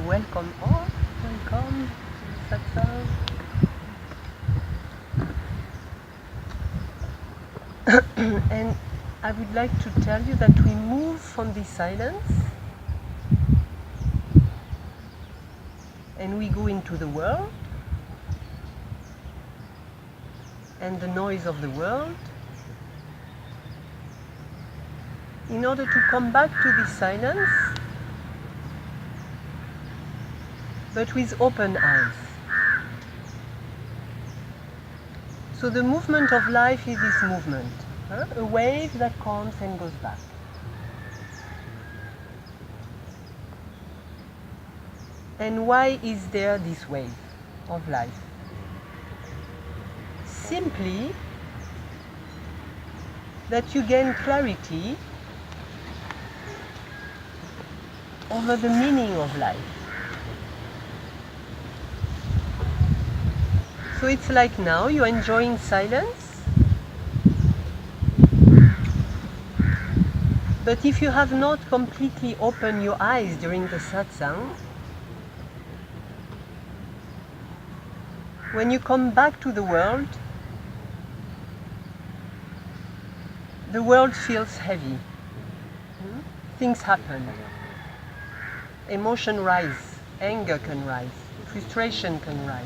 welcome all. Welcome to satsang. And I would like to tell you that we move from this silence and we go into the world and the noise of the world in order to come back to this silence, but with open eyes. So the movement of life is this movement, a wave that comes and goes back. And why is there this wave of life? Simply that you gain clarity over the meaning of life. So it's like now you're enjoying silence, but if you have not completely opened your eyes during the satsang, when you come back to the world feels heavy. Things happen. Emotion rise, anger can rise, frustration can rise.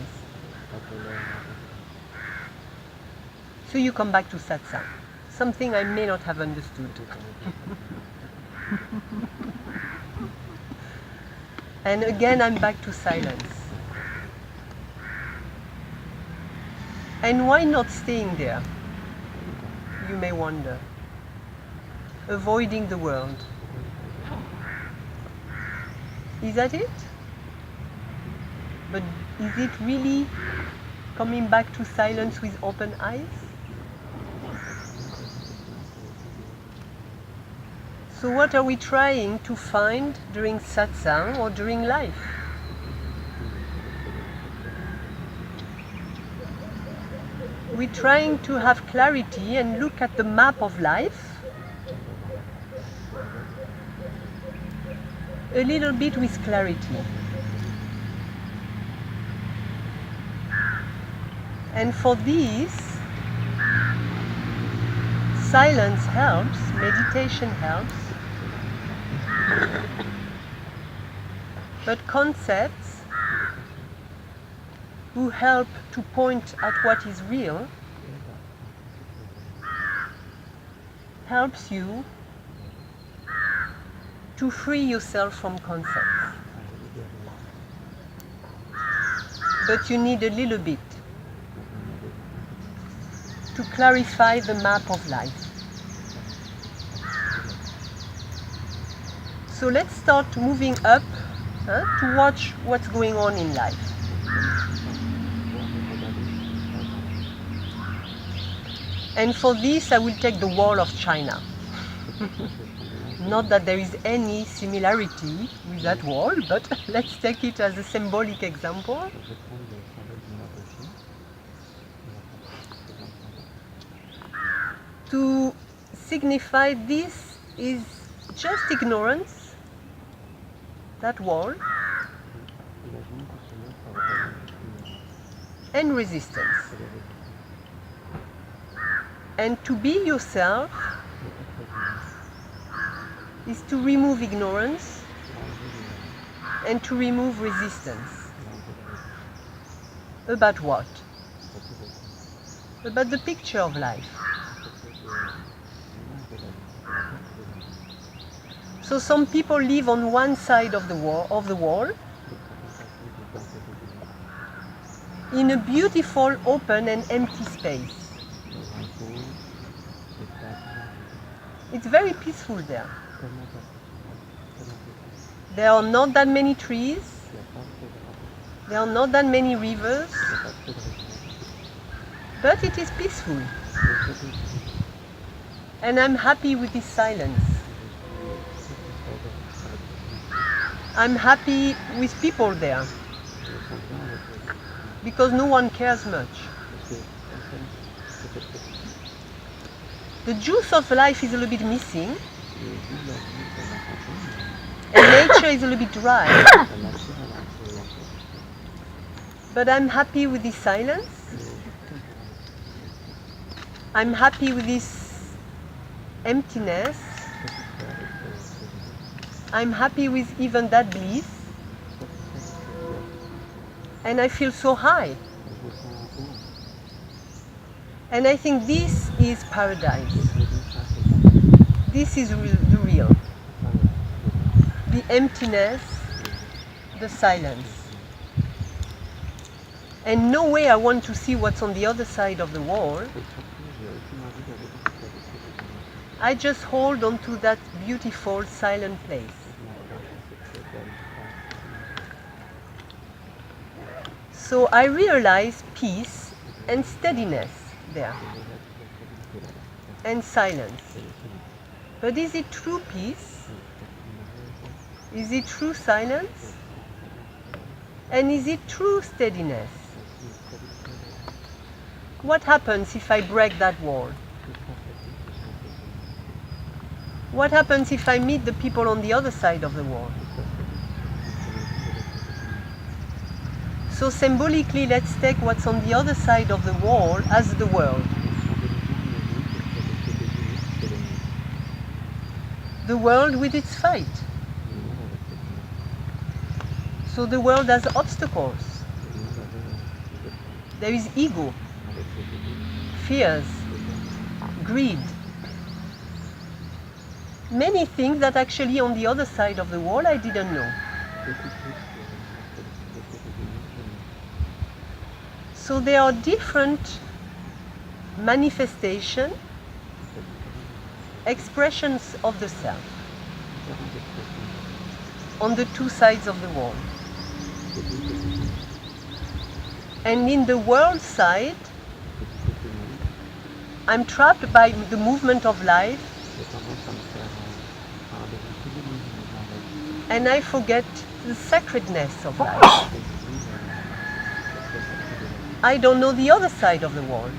So you come back to satsang, something I may not have understood. And again I'm back to silence. And why not staying there? You may wonder. Avoiding the world. Is that it? But is it really coming back to silence with open eyes? So what are we trying to find during satsang or during life? We're trying to have clarity and look at the map of life a little bit with clarity. And for this, silence helps, meditation helps, but concepts who help to point at what is real helps you to free yourself from concepts. But you need a little bit to clarify the map of life. So let's start moving up to watch what's going on in life. And for this I will take the wall of China. Not that there is any similarity with that wall, but let's take it as a symbolic example. To signify this is just ignorance, that wall, and resistance. And to be yourself is to remove ignorance and to remove resistance. About what? About the picture of life. So some people live on one side of the wall in a beautiful, open and empty space. It's very peaceful there. There are not that many trees. There are not that many rivers. But it is peaceful. And I'm happy with this silence. I'm happy with people there. Because no one cares much. The juice of life is a little bit missing. And nature is a little bit dry. But I'm happy with this silence. I'm happy with this emptiness. I'm happy with even that bliss. And I feel so high. And I think this is paradise. This is the real. The emptiness, the silence. And no way I want to see what's on the other side of the wall. I just hold on to that beautiful silent place. So I realize peace and steadiness there, and silence. But is it true peace? Is it true silence? And is it true steadiness? What happens if I break that wall? What happens if I meet the people on the other side of the wall? So symbolically, let's take what's on the other side of the wall as the world. The world with its fight. So the world has obstacles. There is ego, fears, greed. Many things that actually on the other side of the wall I didn't know. So there are different manifestations, expressions of the self on the two sides of the wall. And in the world side, I'm trapped by the movement of life, and I forget the sacredness of life. I don't know the other side of the wall.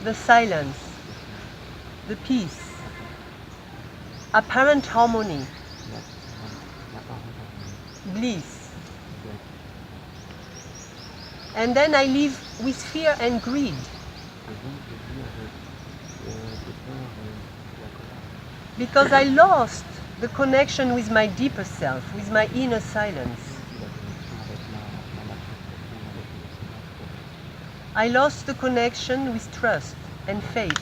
The silence, the peace, apparent harmony, bliss. And then I live with fear and greed. Because I lost the connection with my deeper self, with my inner silence. I lost the connection with trust and faith.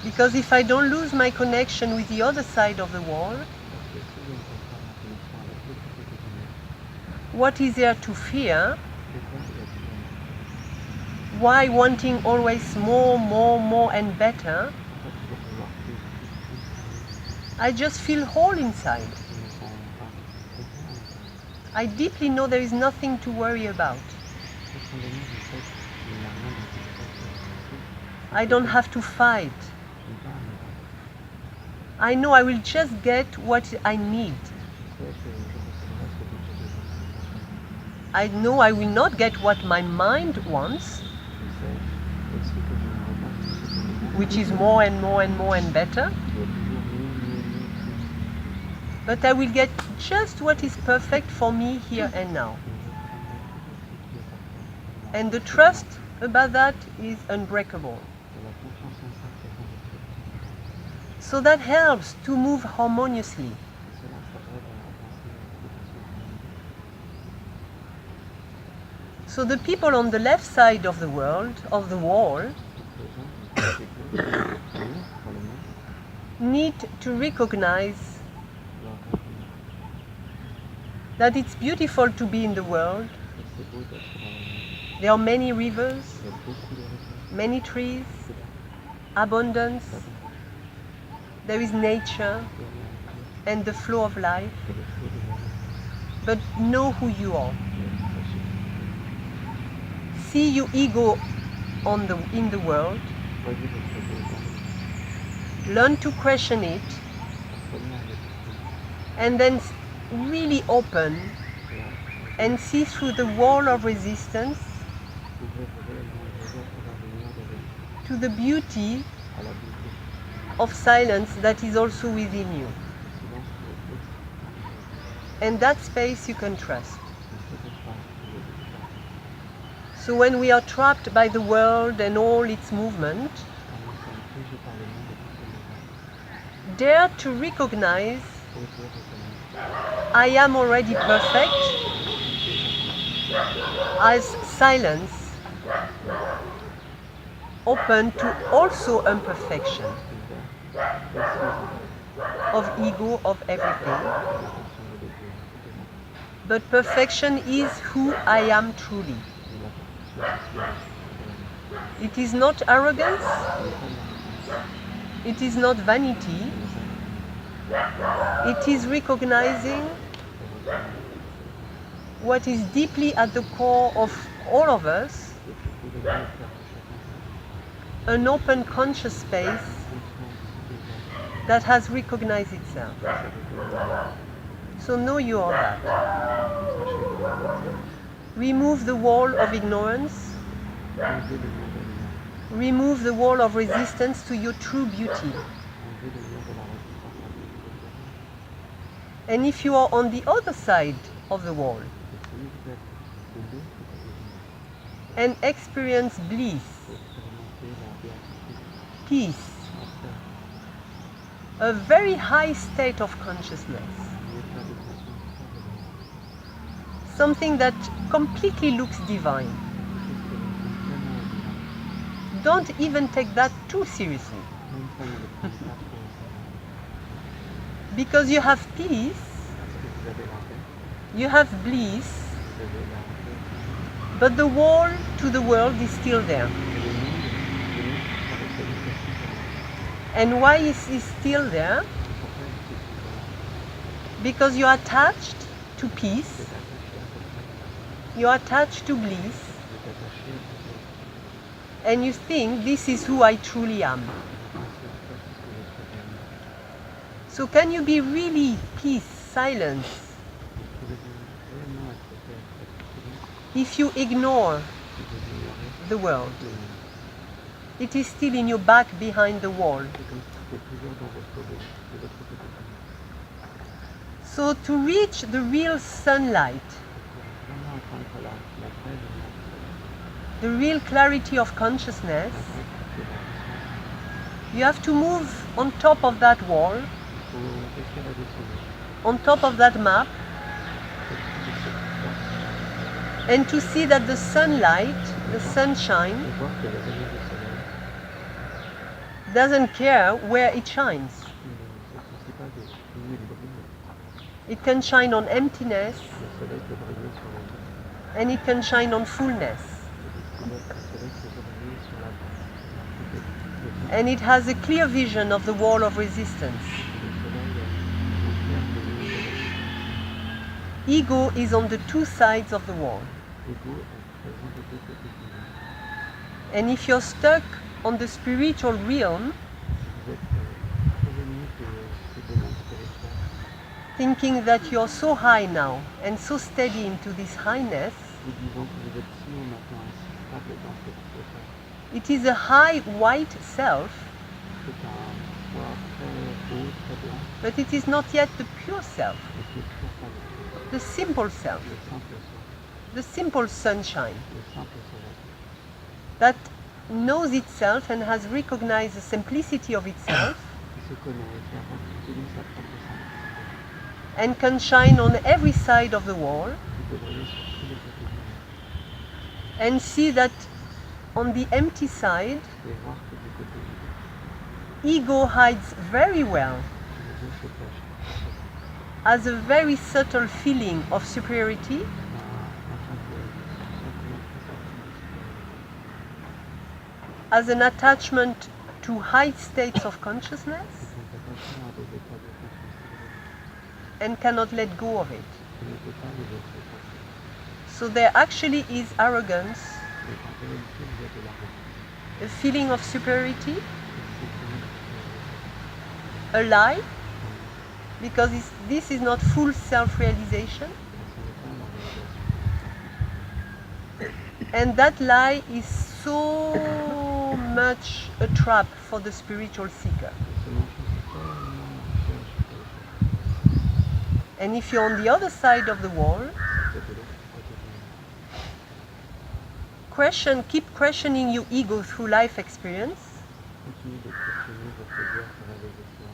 Because if I don't lose my connection with the other side of the wall, what is there to fear? Why wanting always more and better? I just feel whole inside. I deeply know there is nothing to worry about. I don't have to fight. I know I will just get what I need. I know I will not get what my mind wants, which is more and better. But I will get just what is perfect for me here and now. And the trust about that is unbreakable. So that helps to move harmoniously. So the people on the left side of the world, of the wall, need to recognize that it's beautiful to be in the world. There are many rivers, many trees, abundance. There is nature and the flow of life. But know who you are. See your ego in the world. Learn to question it. And then really open and see through the wall of resistance to the beauty of silence that is also within you. And that space you can trust. So when we are trapped by the world and all its movement, dare to recognize I am already perfect as silence, open to also imperfection of ego, of everything. But perfection is who I am truly. It is not arrogance, it is not vanity, it is recognizing what is deeply at the core of all of us, an open conscious space that has recognized itself. So know you are that. Remove the wall of ignorance, remove the wall of resistance to your true beauty. And if you are on the other side of the wall and experience bliss, peace, a very high state of consciousness, something that completely looks divine, don't even take that too seriously. Because you have peace, you have bliss, but the wall to the world is still there. And why is it still there? Because you are attached to peace, you are attached to bliss, and you think this is who I truly am. So can you be really peace, silence, if you ignore the world? It is still in your back behind the wall. So to reach the real sunlight, the real clarity of consciousness, you have to move on top of that wall, on top of that map, and to see that the sunlight, the sunshine, doesn't care where it shines. It can shine on emptiness, and it can shine on fullness. And it has a clear vision of the wall of resistance. Ego is on the two sides of the wall. And if you're stuck on the spiritual realm, thinking that you're so high now and so steady into this highness, it is a high white self, but it is not yet the pure self, the simple self, the simple sunshine that knows itself and has recognized the simplicity of itself and can shine on every side of the wall and see that on the empty side, ego hides very well as a very subtle feeling of superiority, as an attachment to high states of consciousness, and cannot let go of it. So there actually is arrogance, a feeling of superiority, a lie, because this is not full self-realization. And that lie is so much a trap for the spiritual seeker. And if you're on the other side of the wall, keep questioning your ego through life experience.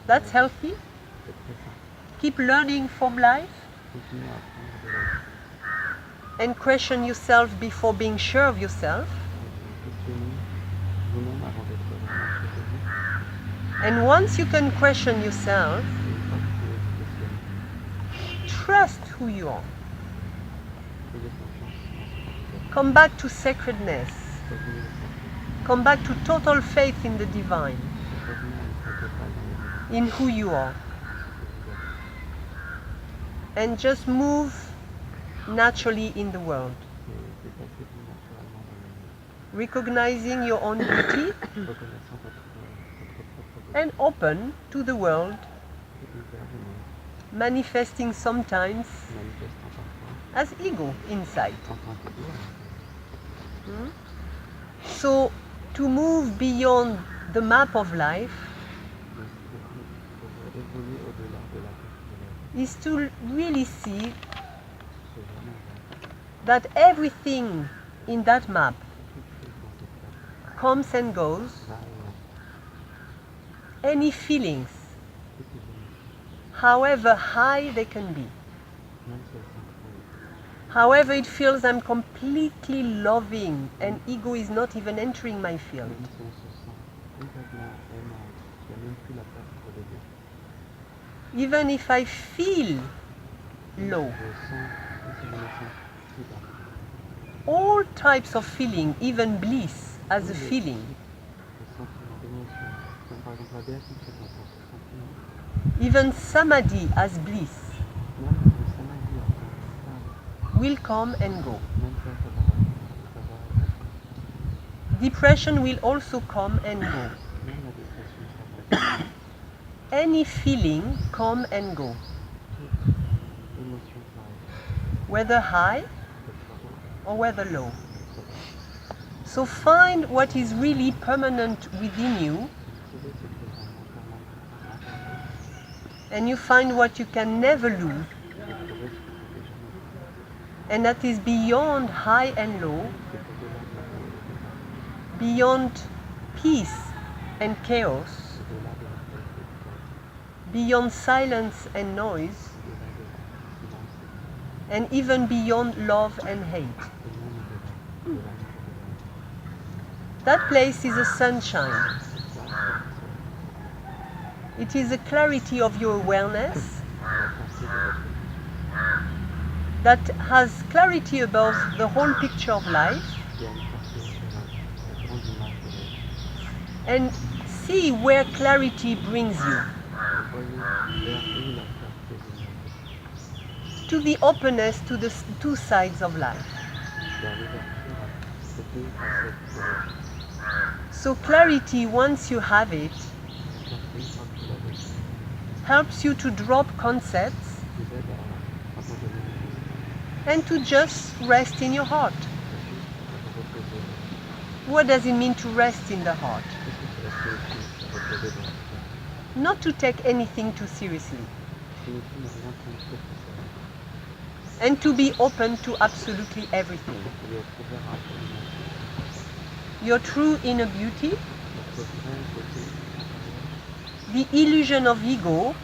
That's healthy. Keep learning from life. And question yourself before being sure of yourself. And once you can question yourself, trust who you are. Come back to sacredness. Come back to total faith in the divine, in who you are. And just move naturally in the world. Recognizing your own beauty and open to the world, manifesting sometimes as ego inside. So to move beyond the map of life is to really see that everything in that map comes and goes. Any feelings, however high they can be, however it feels I'm completely loving and ego is not even entering my field. Even if I feel low, all types of feeling, even bliss as a feeling, even samadhi as bliss, will come and go. Depression will also come and go. Any feeling come and go, whether high or whether low. So find what is really permanent within you, and you find what you can never lose, and that is beyond high and low, beyond peace and chaos, beyond silence and noise, and even beyond love and hate. That place is a sunshine. It is a clarity of your awareness that has clarity about the whole picture of life, and see where clarity brings you. To the openness to the two sides of life. So clarity, once you have it, helps you to drop concepts and to just rest in your heart. What does it mean to rest in the heart? Not to take anything too seriously, and to be open to absolutely everything. Your true inner beauty, the illusion of ego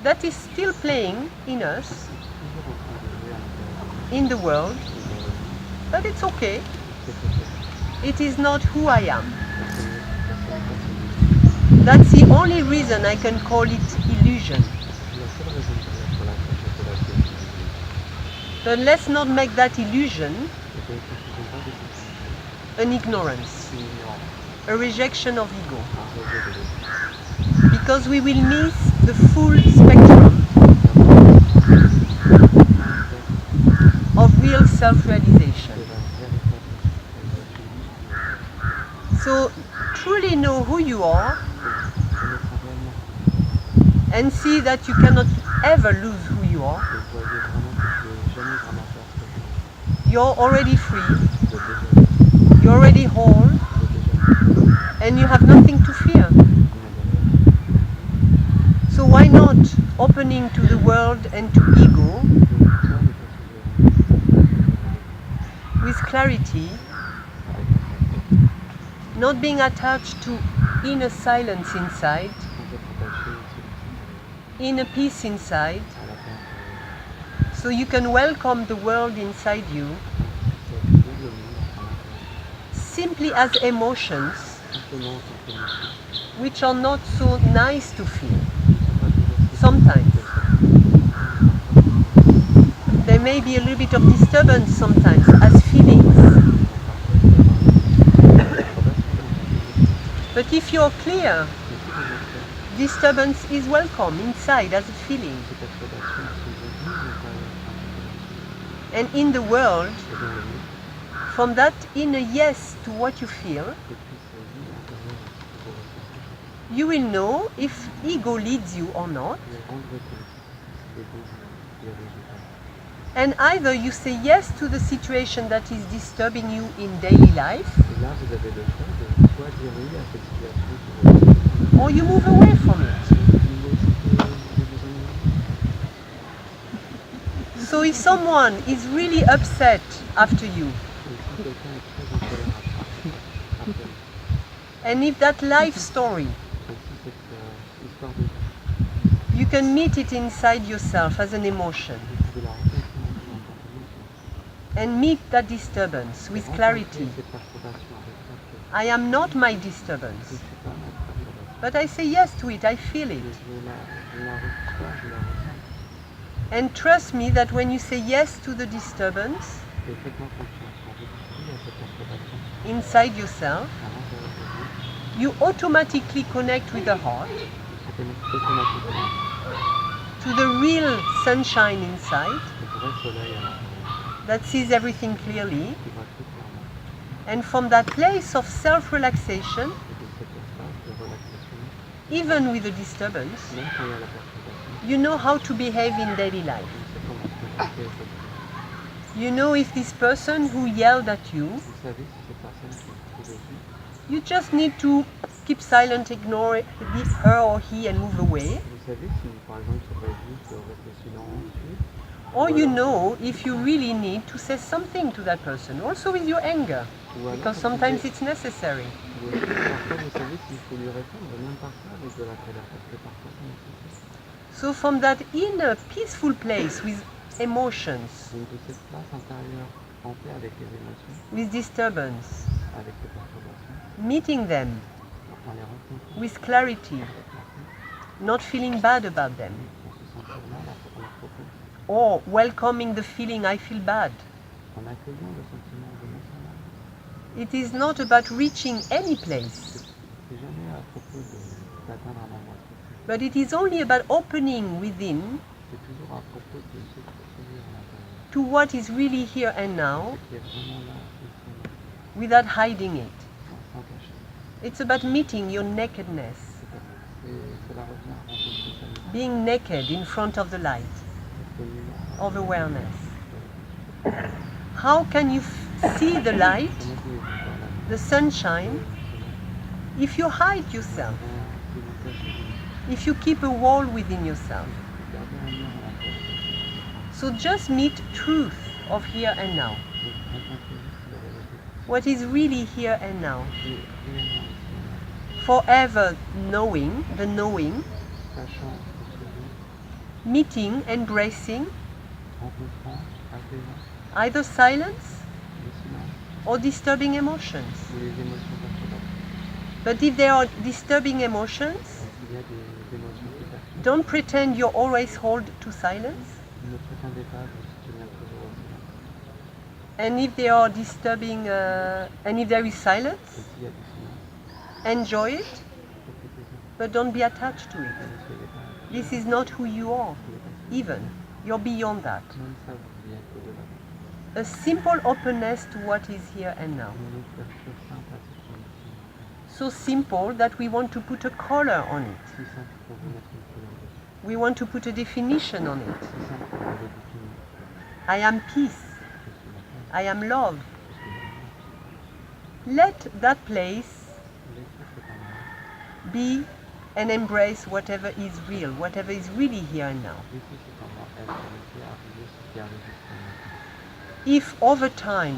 that is still playing in us, in the world, but it's okay. It is not who I am. That's the only reason I can call it illusion. But let's not make that illusion an ignorance, a rejection of ego. Because we will miss the full spectrum of real self-realization. So truly know who you are and see that you cannot ever lose who you are. You're already free, you're already whole, and you have nothing to fear. So why not opening to the world and to ego with clarity, not being attached to inner silence inside, inner peace inside, so you can welcome the world inside you simply as emotions which are not so nice to feel. Sometimes there may be a little bit of disturbance sometimes as feelings. But if you're clear, disturbance is welcome inside as a feeling. And in the world, from that inner yes to what you feel, you will know if ego leads you or not. And either you say yes to the situation that is disturbing you in daily life, or you move away from it. So if someone is really upset after you, and if that life story, you can meet it inside yourself as an emotion, and meet that disturbance with clarity. I am not my disturbance, but I say yes to it, I feel it. And trust me that when you say yes to the disturbance inside yourself, you automatically connect with the heart, to the real sunshine inside that sees everything clearly. And from that place of self-relaxation, even with the disturbance, you know how to behave in daily life. You know if this person who yelled at you, you just need to keep silent, ignore her or he and move away. Or you know if you really need to say something to that person, also with your anger, because sometimes it's necessary. So from that inner peaceful place with emotions, with disturbance, meeting them with clarity, not feeling bad about them, or welcoming the feeling I feel bad. It is not about reaching any place, but it is only about opening within to what is really here and now without hiding it. It's about meeting your nakedness, being naked in front of the light of awareness. How can you see the light, the sunshine, if you hide yourself, if you keep a wall within yourself? So just meet truth of here and now. What is really here and now. Forever knowing, the knowing, meeting, embracing, either silence or disturbing emotions. But if there are disturbing emotions, don't pretend you're always hold to silence. And if they are disturbing, and if there is silence, enjoy it, but don't be attached to it. This is not who you are, even. You're beyond that. A simple openness to what is here and now. So simple that we want to put a color on it. We want to put a definition on it. I am peace. I am love. Let that place be and embrace whatever is real, whatever is really here and now. Laisser cet endroit être et laisser arriver ce qui arrive juste maintenant. If over time,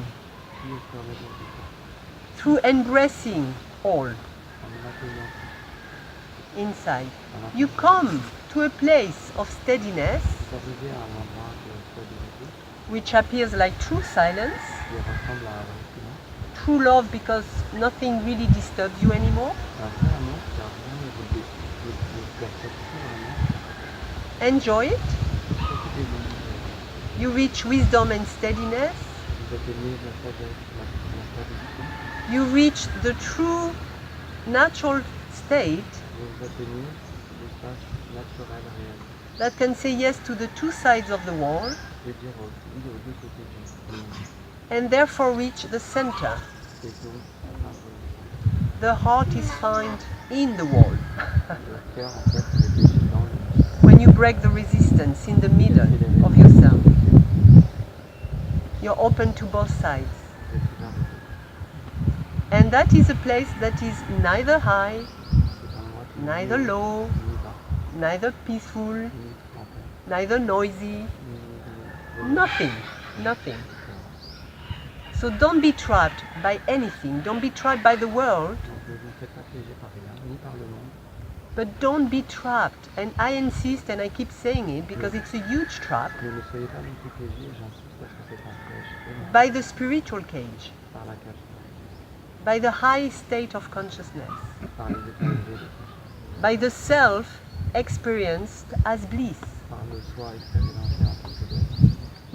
Si au fur et à mesure du temps, through embracing all en accueillant inside, you come to a place of steadiness, vous arrivez à un endroit de stabilité which appears like true silence, qui ressemble à un silence, true love because nothing really disturbs you anymore, un vrai amour qui a rien ne vous perturbe plus vraiment. enjoy it, Profitez-en. you reach wisdom and steadiness, Vous atteignez la sagesse, la stabilité, you reach the true natural state vous atteignez l'espace naturel réel. that can say yes to the two sides of the wall Je veux dire aux deux côtés du monde. and therefore reach the center. Et donc, The heart is found in the wall. le cœur, en fait, il est caché dans le When you break the resistance in the middle of yourself, you're open to both sides. vous êtes ouvert de tout. And that is a place that is neither high, C'est un endroit qui n'est neither low, ni bas, neither peaceful, ni en paix, neither noisy, ni nothing, nothing. So don't be trapped by anything, don't be trapped by the world, Donc ne vous faites pas piéger par rien, ni par le monde, but don't be trapped. And I insist and I keep saying it because it's a huge trap, mais ne soyez pas non plus piégés, j'insiste parce que c'est un piège énorme by the spiritual cage, par la cage, by the high state of consciousness, par les états élevés de conscience, by the self experienced as bliss. par le soi expérimenté en tant que Dieu.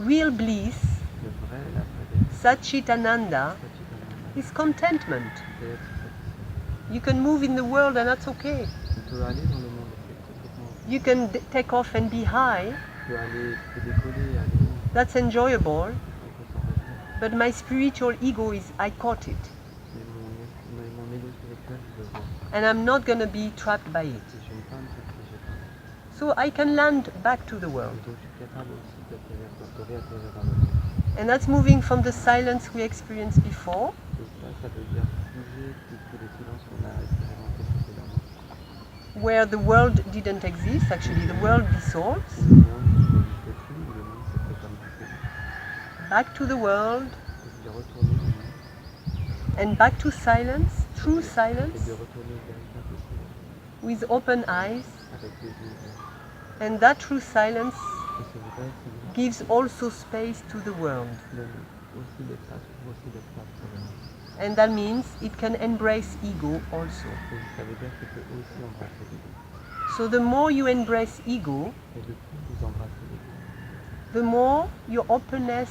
Real bliss, Le vrai, la vraie vérité, Satchitananda, Satchitananda, is contentment. c'est être satisfait. You can move in the world and that's okay. On peut aller dans le monde et c'est complètement ok. You can take off and be high, On peut aller, on peut décoller et aller haut, that's enjoyable. on peut s'en réjouir. But my spiritual ego is, I caught it. Mais mon ego spirituel, je le vois. And I'm not going to be trapped by it. Et je ne peux pas me faire piéger par ça. So I can land back to the world. Et donc je suis capable aussi de réatterrir dans le monde. And that's moving from the silence we experienced before Et ça veut dire bouger depuis le silence qu'on a expérimenté précédemment. where the world didn't exist, actually the world dissolves, Le monde n'existait plus, le monde s'était comme dissous. back to the world Et de retourner au monde. and back to silence, true Et silence, de retourner au véritable silence. with open eyes. Avec les yeux ouverts. And that true silence Et ce vrai silence gives also space to the world. donne aussi l'espace, ouvre aussi l'espace pour le monde. And that means it can embrace ego also. Et ça veut dire que tu peux aussi embrasser l'ego. So the more you embrace ego, Et de plus vous embrassez l'ego, the more your openness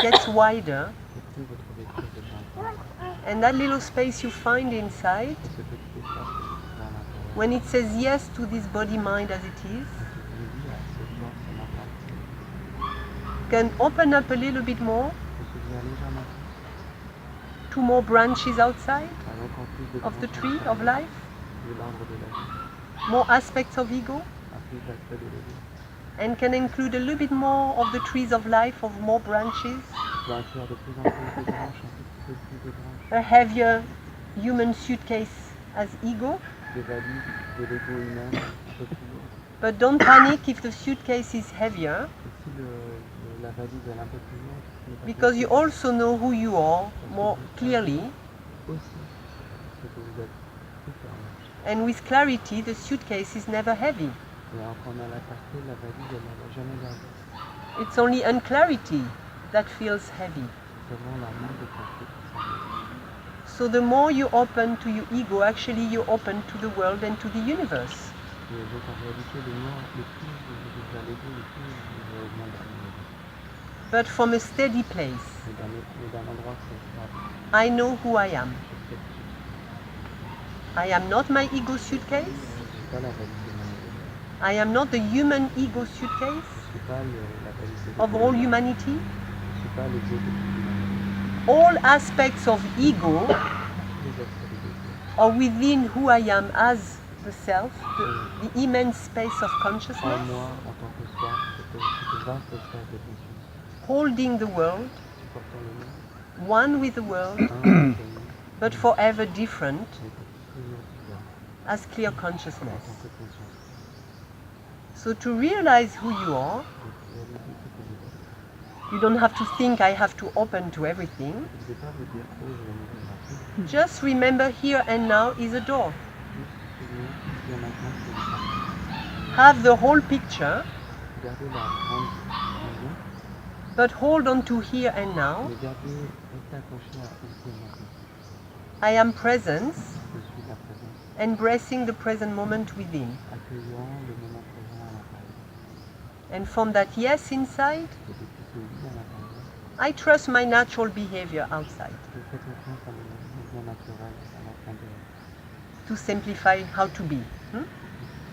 gets wider, et plus votre ouverture devient grande. and that little space you find inside, Et ce petit espace que vous trouvez à l'intérieur, when it says yes to this body mind as it is, qui dit oui à ce corps, ce mental, can open up a little bit more peut s'ouvrir légèrement to more branches outside à encore plus de of the branches tree of intérieures, life, de l'arbre de la vie, more aspects of ego, à plus d'aspects de l'ego, and can include a little bit more of the trees of life, of more branches, peut inclure de plus en plus de branches, un petit peu plus de branches, a heavier human suitcase as ego. des valises de l'ego humain un peu plus lourdes. But don't panic if the suitcase is heavier, Et si la valise est un peu plus lourde, ne pas because you s'inquiéter, also know who you are more clearly, aussi ce que vous êtes plus clairement. and with clarity the suitcase is never heavy. Et alors qu'on a la clarté, la valise, elle n'aura jamais l'air. It's only unclarity that feels heavy. C'est vraiment la manque de clarté qui semble. So the more you open to your ego, actually you open to the world and to the universe. Et donc en réalité, le plus vous ouvrez à l'ego, le plus vous ouvrez au monde à l'univers. But from a steady place, Mais d'un endroit qui est stable. I know who I am. Je sais que I am not my ego suitcase. je ne suis pas la valise de mon ego. I am not the human ego Je suitcase ne suis pas la valise de of l'ego. all humanity. Je ne suis pas l'ego de toute l'humanité. All aspects of ego Tous les aspects de l'ego. are within who I am as the self, the immense space of En consciousness, moi, en tant que soi, cette vaste espace de conscience, holding the world, supportant le monde, one with the world, un avec le monde, but forever different, mais toujours différent. as clear en consciousness. tant que conscience. So to realize who you are, Donc réalisez ce que vous êtes. you don't have to think I have to open to everything. Vous ne devez pas vous dire oh je vais m'ouvrir à tout. Just remember here and now is a door. Juste souvenir ici et maintenant c'est une porte. Have the whole picture, Gardez la grande vision, but hold on to here and now. mais restez accroché à ici et maintenant. I am presence, Je suis la présence, embracing the present moment within. accueillant le moment présent à l'intérieur. And from that yes inside, Et depuis ce oui à l'intérieur, I trust my natural behavior outside. je fais confiance à mon mouvement naturel à l'intérieur. To simplify how to be.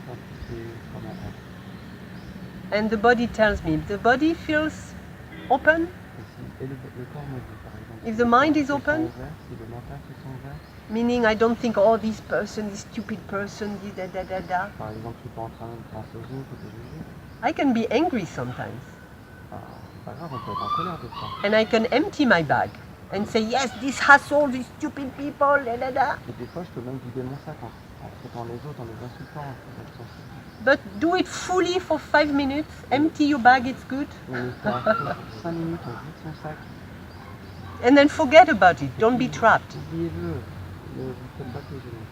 Simplifier comment être. And the body tells me, if the body feels open, Et le corps me dit par exemple, If si the le mind corps is se sent open, ouvert, si le mental se sent ouvert, meaning I don't think, oh, this person, this stupid person, da da da da. par exemple, je suis pas en train de penser aux autres, de juger, I can be angry sometimes. c'est pas grave, on peut être en colère de ça. And I can empty my bag and say, yes, this hassle, these stupid people, da da da. Et des fois, je peux même vider mon sac en traitant les autres, en les insultant, en faisant sensible. But do it fully for 5 minutes. Empty your bag, it's good. Mais ça pour 5 minutes, on vide son sac, And then forget about it. Don't be trapped. oubliez-le, ne vous faites pas prisonnier.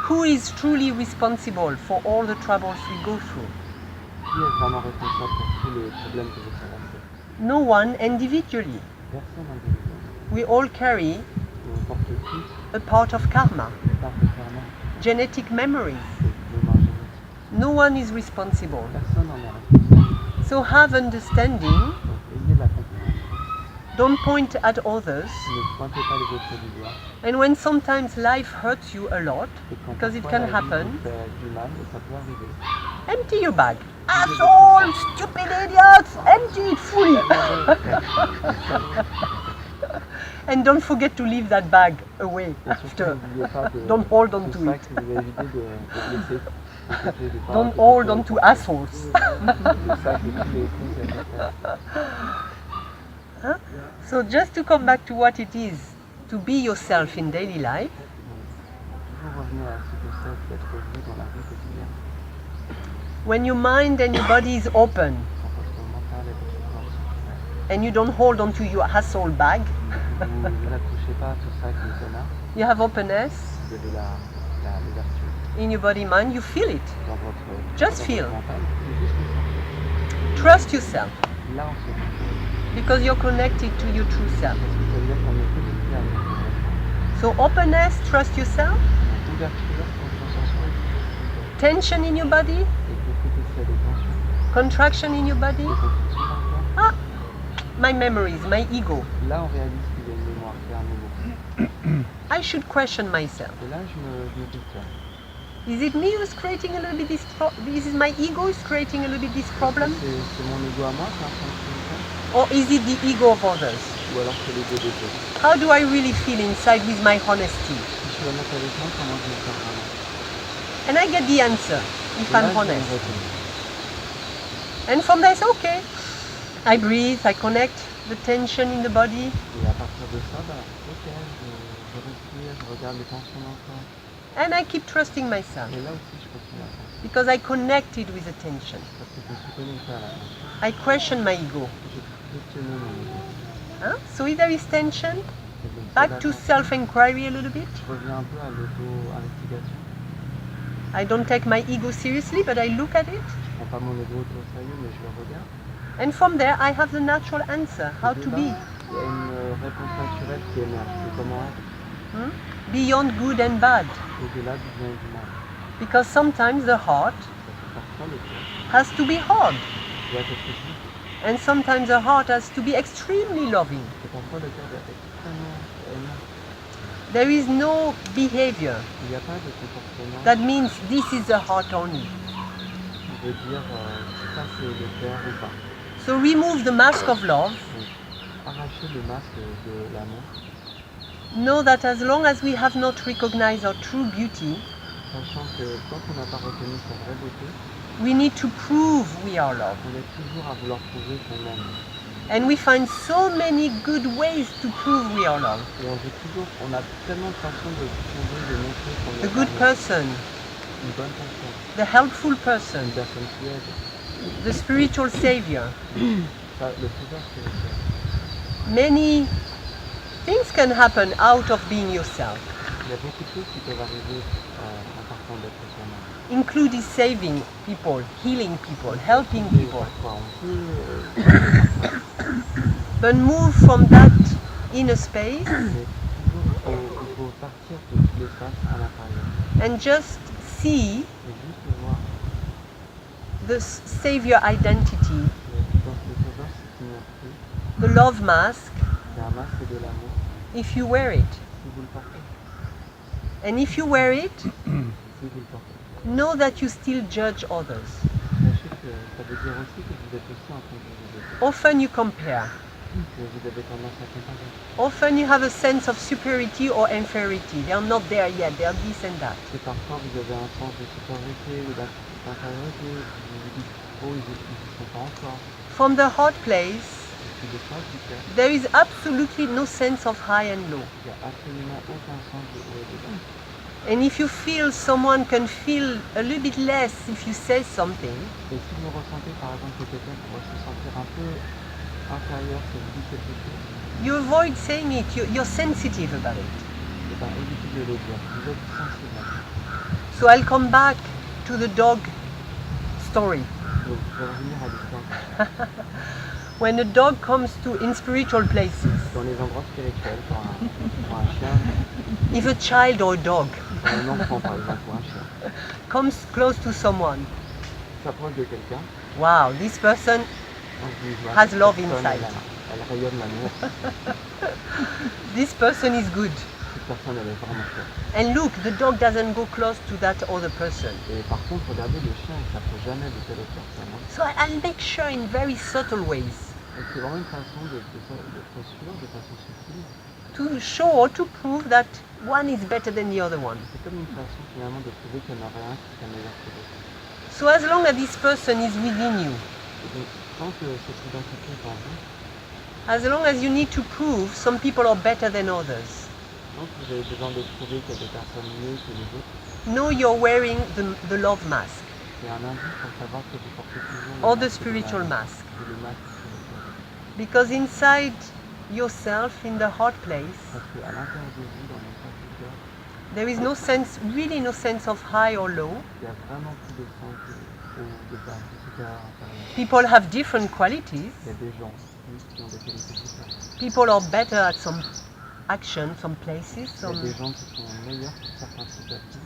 Who is truly responsible for all the troubles we go through? Qui est vraiment responsable pour tous les problèmes que vous traversez? No one individually. Personne individuellement. We all carry On porte tous a part of karma, une part de karma, genetic memories. de mémoire génétique. No one is responsible. Personne n'en est responsable. So have understanding. Donc ayez la compréhension. Don't point at others. Ne pointez pas les autres du doigt. And when sometimes life hurts you a lot, Et quand because it parfois can la vie happen, vous fait du mal, et ça peut arriver. empty your bag. Asshole, stupid idiots, empty it fully. And don't forget to leave that bag away Et surtout, after. n'oubliez pas de Don't hold on le to sac it. que vous avez vidé de laisser. De côté, de pas- Don't de hold côté. on to assholes. Le sac de tous les coups, Huh? So just to come back to what it is to be yourself in daily life, toujours revenir à ce que c'est d'être vous dans la vie quotidienne. when your mind and your body is open Quand votre mental et votre corps sont ouverts. and you don't hold on to your asshole bag, Vous ne vous accrochez pas à ce sac de connard. you have openness Vous avez l'ouverture in your body mind, you feel it. dans votre, Just dans feel. votre mental. C'est juste le sentir. Trust yourself Là, on se retrouve. because you're connected to your true self. Parce que ça veut dire qu'on est connecté à notre vrai. So openness, trust yourself, Donc, ouverture, confiance en soi, tension in your body, et écoutez s'il y a des tensions, contraction in your body. des contractions dans le corps. My memories, my ego. Là, on réalise qu'il y a une mémoire, qu'il y a un ego. I should question myself. Et là, je me questionne. Is it me who's creating a little bit this this is my ego who's creating a little bit this problem? C'est mon ego à moi qui est en train de créer ça? Or is it the ego of others? Ou alors c'est l'ego des autres? How do I really feel inside with my honesty? Si je suis honnête avec moi, comment je me sens vraiment? And I get the answer if Et là, I'm j'ai une honest. réponse. And from there, it's okay. I breathe, I connect the tension in the body, Et à partir de ça, bah, ok, je respire, je regarde les tensions dans le corps. and I keep trusting myself Et là aussi, je continue à penser. because I connected with the tension. Parce que je me suis connecté à la tension. I question my ego. J'ai questionné mon ego. Huh? So if there is tension, Et donc, back là, to self-inquiry a little bit. je reviens un peu à l'auto-investigation. I don't take my ego seriously, but I look at it. Je prends pas mon ego trop au sérieux, mais je le regarde. And from there, I have the natural answer, how Et to là, be. il y a une réponse naturelle qui émerge. C'est comment être Beyond good and bad. au-delà du bien et du mal. Because sometimes the heart Parce que parfois, le cœur has to be hard. doit être difficile. And sometimes the heart has to be extremely loving. Et parfois, le cœur doit être extrêmement aimant. There is no behavior Il n'y a pas de comportement that means this is the heart only. qui veut dire ça c'est le cœur ou pas. So remove the mask of love. Donc, arracher le masque de l'amour, Know that as long as we have not recognized our true beauty, sachant que tant qu'on n'a pas reconnu sa vraie beauté, we need to prove we are loved. on est toujours à vouloir prouver qu'on aime. And we find so many good ways to prove we are loved. Et on a tellement de façons de prouver, de montrer qu'on The est good aimé. person, une bonne personne, the helpful person, une personne qui aide, the spiritual savior. ça, le sauveur spirituel. Many things can happen out of being yourself, Il y a beaucoup de choses qui peuvent arriver en partant d'être soi-même. including saving people, healing people, helping Et people. parfois, on peut But move from that inner space mais toujours il faut partir de tout l'espace à l'intérieur and just see et juste voir the savior identity, que dans ce sauveur c'est une esprit, the love mask, c'est un masque de l'amour if you wear it. si vous le portez. And if you wear it, Si vous le portez. know that you still judge others. Sachez que ça veut dire aussi que vous êtes aussi en train de vous juger, Often you compare. que vous avez tendance à comparer. Often you have a sense of superiority or inferiority. They are not there yet, they are this and that. Et parfois vous avez un sens de supériorité ou d'infériorité, vous vous dites oh ils ne sont pas encore. From the hard place, Et puis des fois du cœur, there is absolutely no sense of high and low. il n'y a absolument aucun sens de haut et de bas. And if you feel someone can feel a little bit less if you say something, Et si vous ressentez par exemple que quelqu'un pourrait se sentir un peu inférieur si vous dites quelque chose, you avoid saying it. You're sensitive about it. eh bien évitez de le dire. Vous êtes sensible à ça. So I'll come back to the dog story. Donc je vais revenir à l'histoire. When a dog comes in spiritual places, Dans les endroits spirituels, pour un chien, if a child or a dog pour un enfant par exemple, ou un chien, comes close to someone, s'approche de quelqu'un, wow, this person on se dit, voilà, has cette love personne, inside. elle rayonne l'amour, This person is good. cette personne elle est vraiment chouette. And look, the dog doesn't go close to that other person. Et par contre, regardez, le chien il ne s'approche jamais de telle autre personne. Hein. So I'll make sure in very subtle ways Donc c'est vraiment une façon d'être sûr, de façon subtile. to show or to prove that one is better than the other one. C'est comme une façon finalement de prouver qu'il y en aurait un qui serait meilleur que l'autre. So as long as this person is within you, Et donc, tant que cette identité est en vous, as long as you need to prove some people are better than others, tant que vous avez besoin de prouver qu'il y a des personnes mieux que les autres, know you're wearing the love mask c'est un indice pour savoir que vous portez toujours or le the masque de spiritual l'amour, mask. ou le masque spirituel. Because inside yourself, in the heart place, Parce qu'à l'intérieur de vous, dans l'espace du cœur, there is no sense, really no sense of high or low. il y a vraiment plus de sens de haut, de bas, de supérieur, inférieur. People have different qualities. Il y a des gens qui ont des qualités différentes. People are better at some action, some places, Il y a des gens qui sont meilleurs sur certaines situations.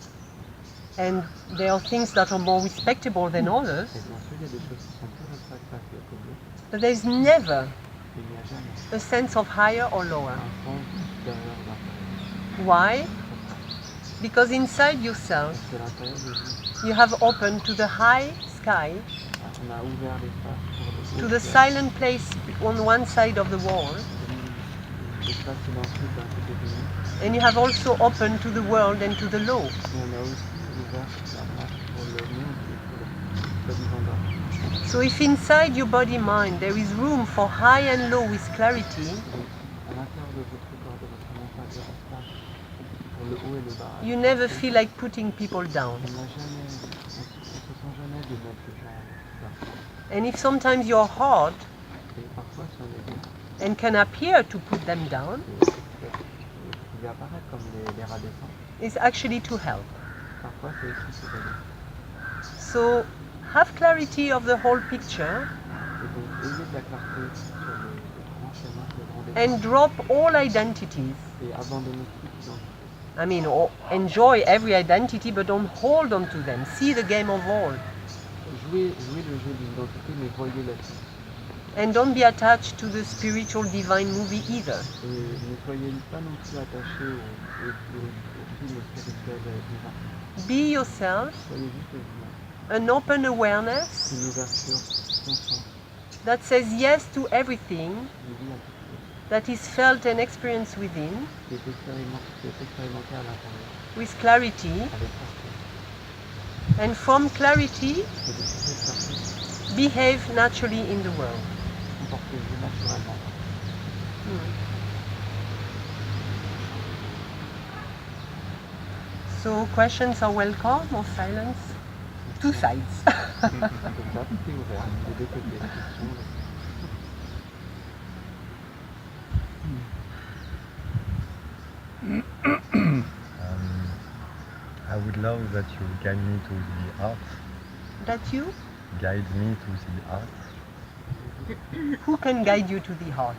and there are things that are more respectable than others. Et bien sûr, il y a des choses qui sont plus respectables que d'autres. But there is never Il n'y a jamais a sense of higher or lower. un sens supérieur ou inférieur. Why? Because inside yourself, Parce qu'à l'intérieur de vous, you have opened to the high sky, on a ouvert l'espace pour to le the haut, silent place on one side of the wall, l'espace silencieux d'un côté de nous. and you have also opened to the world and to the low. Et on a aussi ouvert la marche pour le monde et pour le soi-disant bas. So if inside your body mind there is room for high and low with clarity, Donc, à l'intérieur de votre corps, de votre mental, il y a espace pour le haut et le bas. you never feel like putting people down. On se sent jamais de mettre les gens bas. And if sometimes you're hard Et parfois, si on est bien, and can appear to put them down, vous pouvez apparaître comme les rabaissants. it's actually to help. Parfois, c'est aussi pour aider. So have clarity of the whole picture Et donc, ayez de la clarté sur le grand schéma, le grand and dessin, drop all identities. et abandonnez toute identité. I mean, enjoy every identity, but don't hold on to them. See the game of all. Jouez le jeu de l'identité, mais voyez la vie. And don't be attached to the spiritual divine movie either. Et ne soyez pas non plus attachés au film spirituel divin. Be yourself, Soyez juste vous, an open awareness une ouverture consciente that says yes to everything qui vit à tout ce that is felt and experienced within qui est expérimenté à l'intérieur, with clarity, avec clarté. and from clarity, Et de cette clarté, behave naturally in the world. comportez-vous naturellement. So questions are welcome or silence? Two sides. Comme ça, tout est ouvert, des deux côtés. Questions. I would love that you guide me to the art. That you? Guide me to the art. Who can guide you to the heart?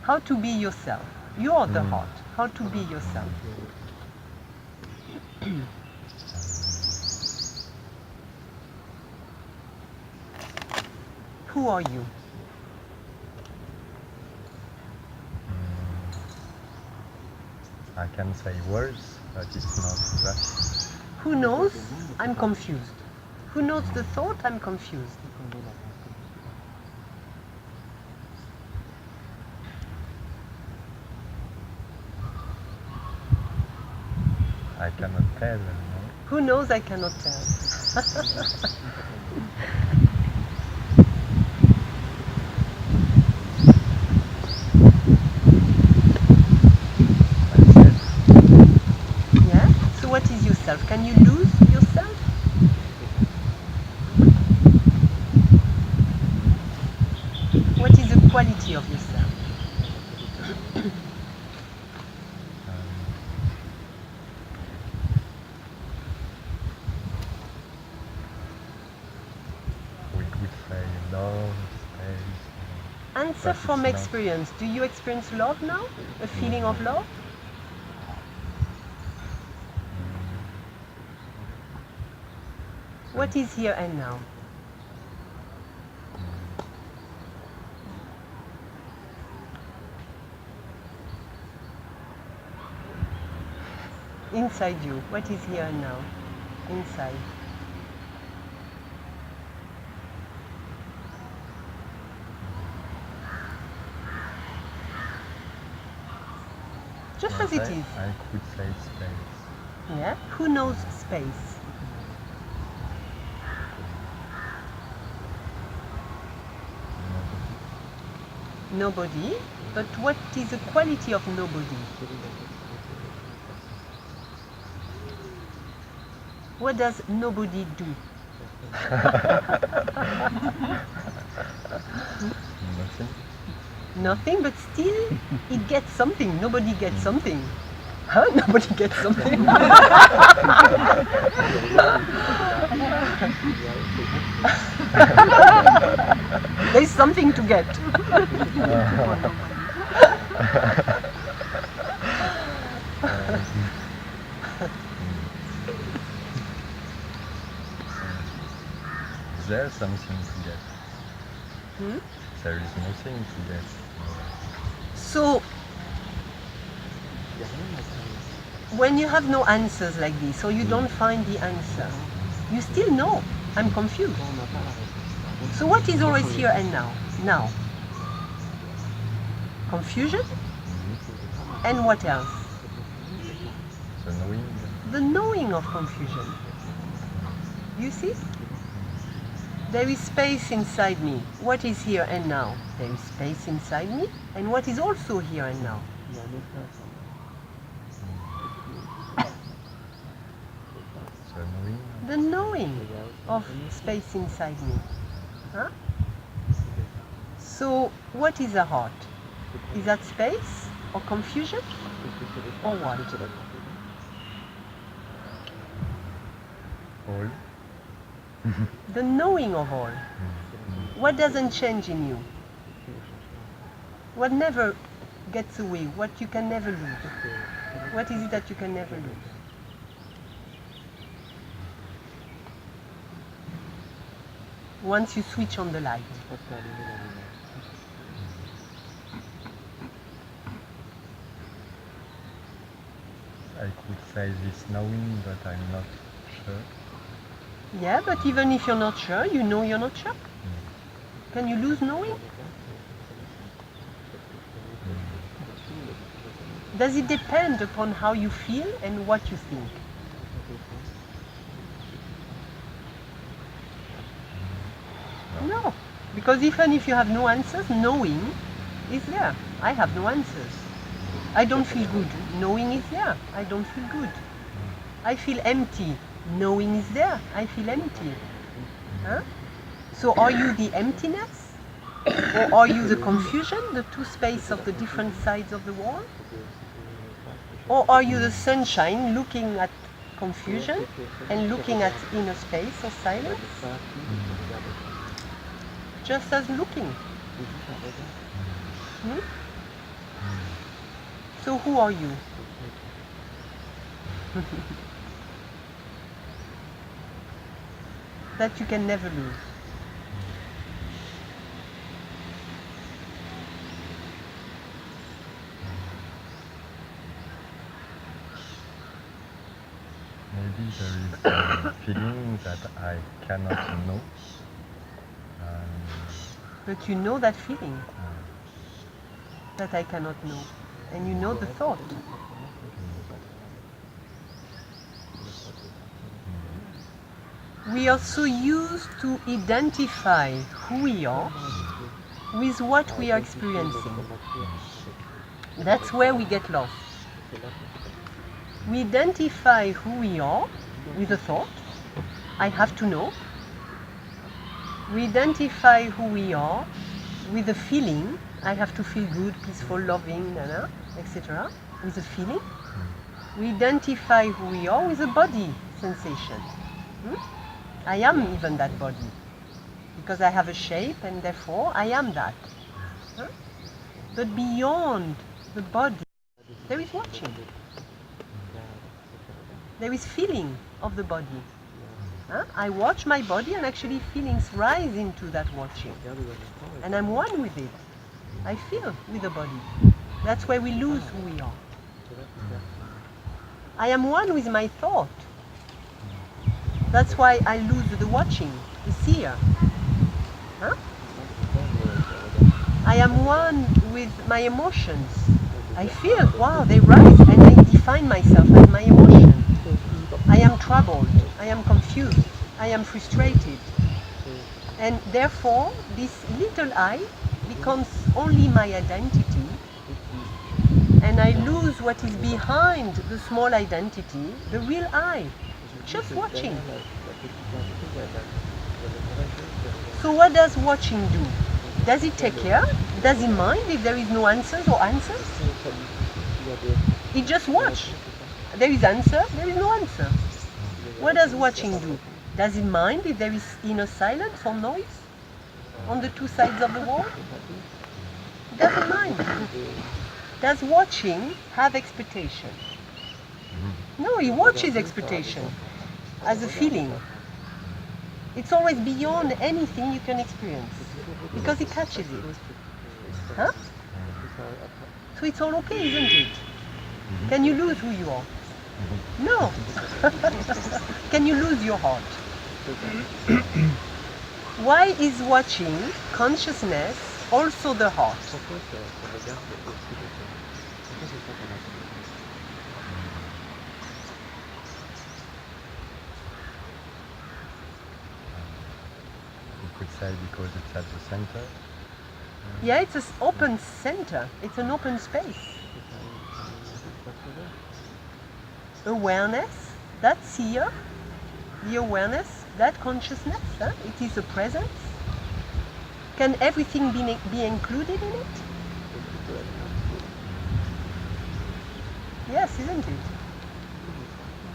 How to be yourself. You are the heart. How to be yourself. Who are you? I can say words, but it's not that. Who knows? I'm confused. Who knows the thought? I'm confused. I cannot tell. No? Who knows? I cannot tell. Yeah? So what is yourself? Can you lose yourself? What is the quality of yourself? We could say love, space. Answer But from it's not. experience. Do you experience love now? A feeling of love? What is here and now? Inside you. What is here and now? Inside. Just as it I is. could say space. Yeah? Who knows space? Nobody. But what is the quality of nobody? What does nobody do? Nothing. Nothing, but still it gets something. Nobody gets something. Huh? Nobody gets something. There's something to get. There's something to get. Hmm? There is nothing to get. So, when you have no answers like this, or you don't find the answer, you still know. I'm confused. So what is always here and now? Now. Confusion? And what else? The knowing. The knowing of confusion. You see? There is space inside me. What is here and now? There is space inside me. And what is also here and now? The knowing. The knowing of space inside me. Huh? So, what is a heart? Is that space or confusion or what? All. The knowing of all. What doesn't change in you? What never gets away? What you can never lose? What is it that you can never lose? Once you switch on the light. I could say this knowing, but I'm not sure. Yeah, but even if you're not sure, you know you're not sure. Can you lose knowing? Does it depend upon how you feel and what you think? No, because even if you have no answers, knowing is there. I have no answers. I don't feel good. Knowing is there. I don't feel good. I feel empty. Knowing is there. I feel empty. Huh? So are you the emptiness? Or are you the confusion, the two spaces of the different sides of the wall? Or are you the sunshine looking at confusion and looking at inner space or silence? Just as looking. Hmm? So who are you? That you can never lose. Maybe there is a feeling that I cannot know. But you know that feeling that I cannot know. And you know the thought. We are so used to identify who we are with what we are experiencing. That's where we get lost. We identify who we are with a thought. I have to know. We identify who we are with a feeling. I have to feel good, peaceful, loving, etc. With a feeling. We identify who we are with a body sensation. I am even that body. Because I have a shape and therefore I am that. But beyond the body, there is watching. There is feeling of the body. I watch my body and actually feelings rise into that watching. And I'm one with it. I feel with the body. That's where we lose who we are. I am one with my thought. That's why I lose the watching, the seer. I am one with my emotions. I feel, wow, they rise, and I define myself as my emotion. I am troubled, I am confused, I am frustrated. And therefore, this little I becomes only my identity, and I lose what is behind the small identity, the real I, just watching. So what does watching do? Does it take care? Does it mind if there is no answers or answers? It just watch. There is answer, there is no answer. What does watching do? Does it mind if there is inner silence or noise on the two sides of the wall? It doesn't mind. Does watching have expectation? No, he watches expectation as a feeling. It's always beyond anything you can experience because it catches it. So it's all okay, isn't it? Can you lose who you are? No. Can you lose your heart? Why is watching consciousness also the heart? You could say because it's at the center. Yeah, it's an open center. It's an open space. Awareness, that's here. The awareness, that consciousness, it is a presence. Can everything be included in it? Yes, isn't it?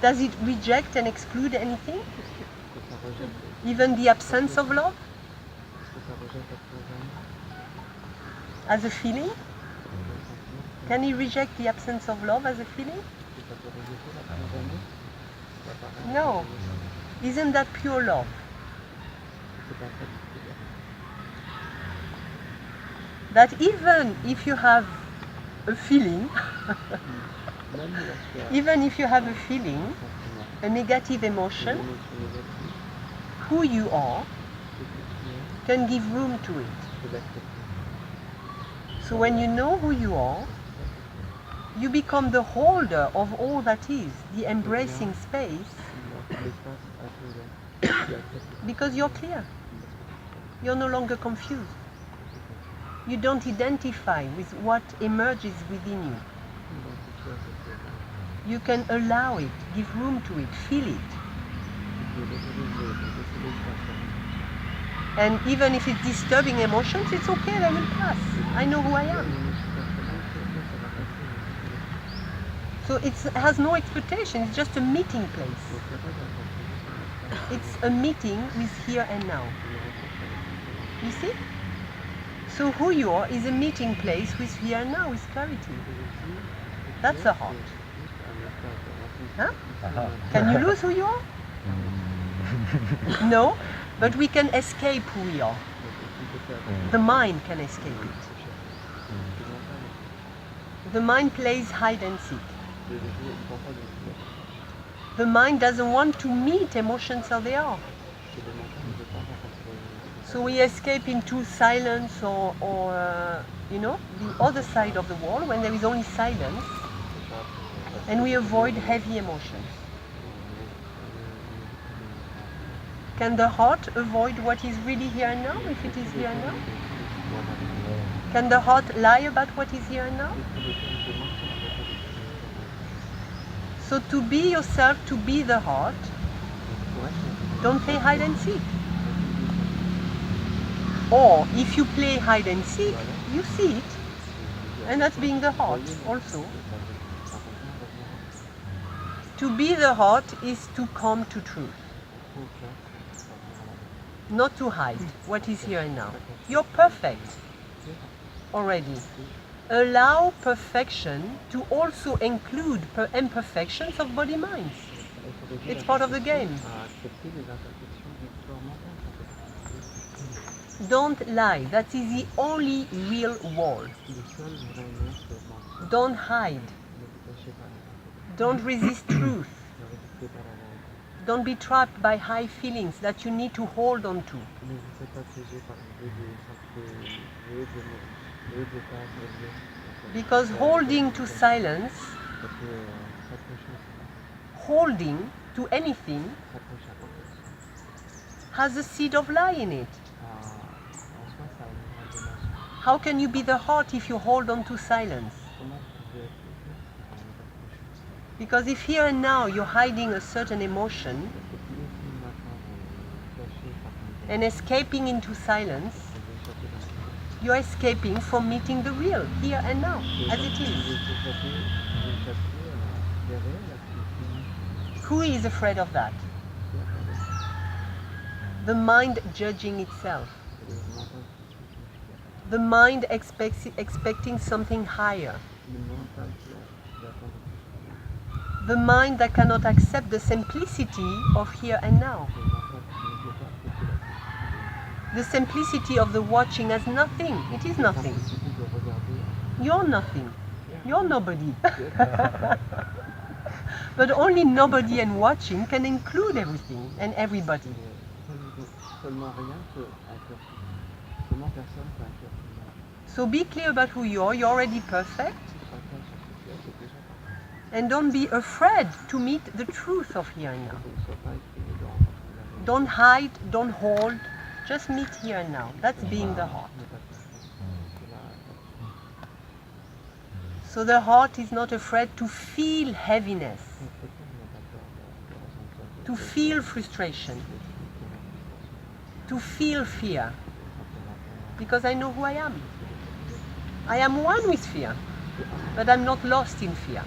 Does it reject and exclude anything? Even the absence of love? As a feeling? Can it reject the absence of love as a feeling? No. Isn't that pure love? That even if you have a feeling, even if you have a feeling, a negative emotion, who you are can give room to it. So when you know who you are, you become the holder of all that is, the embracing space, because you're clear. You're no longer confused. You don't identify with what emerges within you. toi, c'est You can allow it, give room to it, feel it. tu peux l'autoriser, tu peux laisser l'espace. And even if it's disturbing emotions, it's okay, they will pass. I know who I am. So it has no expectation, it's just a meeting place. It's a meeting with here and now. You see? So who you are is a meeting place with here and now, with clarity. That's the heart. Huh? Can you lose who you are? No, but we can escape who we are. The mind can escape it. The mind plays hide and seek. The mind doesn't want to meet emotions as they are. So we escape into silence or the other side of the wall when there is only silence, and we avoid heavy emotions. Can the heart avoid what is really here and now if it is here and now? Can the heart lie about what is here and now? So to be yourself, to be the heart, don't play hide and seek. Or if you play hide and seek, you see it, and that's being the heart also. To be the heart is to come to truth, not to hide what is here and now. You're perfect already. Allow perfection to also include imperfections of body minds. It's part of the game. Don't lie. That is the only real wall. Don't hide. Don't resist truth. Don't be trapped by high feelings that you need to hold on to. Because holding to silence, holding to anything, has a seed of lie in it. How can you be the heart if you hold on to silence? Because if here and now you're hiding a certain emotion and escaping into silence, you're escaping from meeting the real, here and now, as it is. Who is afraid of that? The mind judging itself. The mind expecting something higher. The mind that cannot accept the simplicity of here and now. The simplicity of the watching as nothing. It is nothing. You're nothing. You're nobody. But only nobody and watching can include everything and everybody. So be clear about who you are. You're already perfect. And don't be afraid to meet the truth of here and now. Don't hide, don't hold, just meet here and now. That's being the heart. So the heart is not afraid to feel heaviness, to feel frustration, to feel fear. Because I know who I am. I am one with fear, but I'm not lost in fear.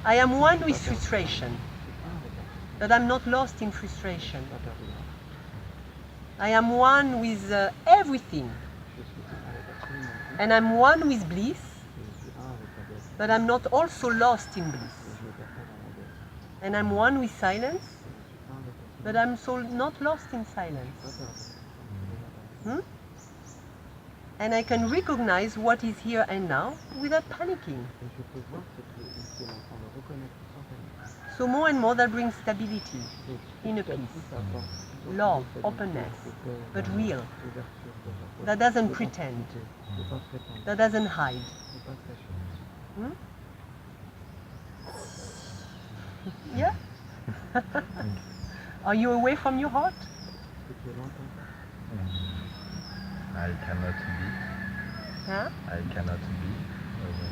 I am one with frustration, but I'm not lost in frustration. I am one with everything, and I'm one with bliss, but I'm not also lost in bliss. And I'm one with silence, but I'm not lost in silence. And I can recognize what is here and now without panicking. So more and more that brings stability, inner peace, love, openness, but real. That doesn't pretend, that doesn't hide. Yeah? Are you away from your heart? I cannot be. Huh? I cannot be away.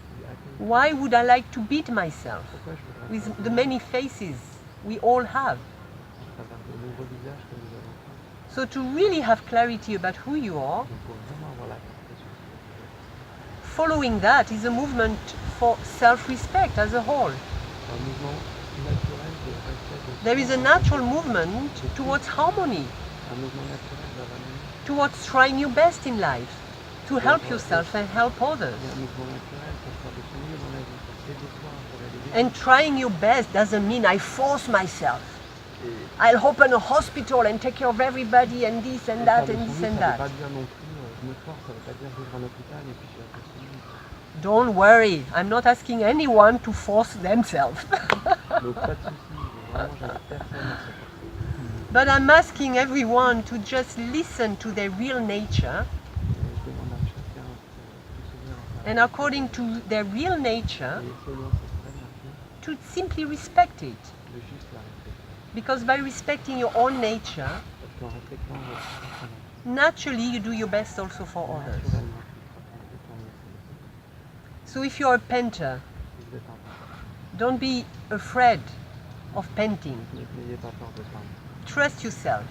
Why would I like to beat myself Pourquoi je voudrais with faire the ça many faces we all have? à travers de nombreux visages que nous avons tous? So to really have clarity about who you are, Donc pour vraiment avoir la clarté sur ce que vous êtes, following that is a movement for self-respect as a whole. c'est un mouvement naturel de respect de There is soi, a natural movement towards harmony, un mouvement naturel vers l'harmonie. towards trying your best in life, to help yourself and help others. Il y a un mouvement naturel pour faire de son mieux dans la vie, pour s'aider soi, pour aider les And autres. trying your best doesn't mean I force myself. Et I'll open a hospital and take care of everybody and this and that faire de and son this mieux, and ça ne veut that. pas dire non plus, je me force, ça ne veut pas dire vivre en hôpital et puis je suis un peu soumis. Don't worry, I'm not asking anyone to force themselves. Donc pas de soucis, vraiment j'invite personne à se forcer. But I'm asking everyone to just listen to their real nature, Et je demande à chacun de s'ouvrir à and according to their real nature, et selon cette vraie nature, to simply respect it. de juste la respecter. Because by respecting your own nature, Parce qu'en respectant votre propre nature, naturally you do your best also for others. naturellement tu feras de ton mieux pour les autres. So if you're a painter, Si vous êtes un peintre, don't be afraid of painting. n'ayez pas peur de peindre. Trust yourself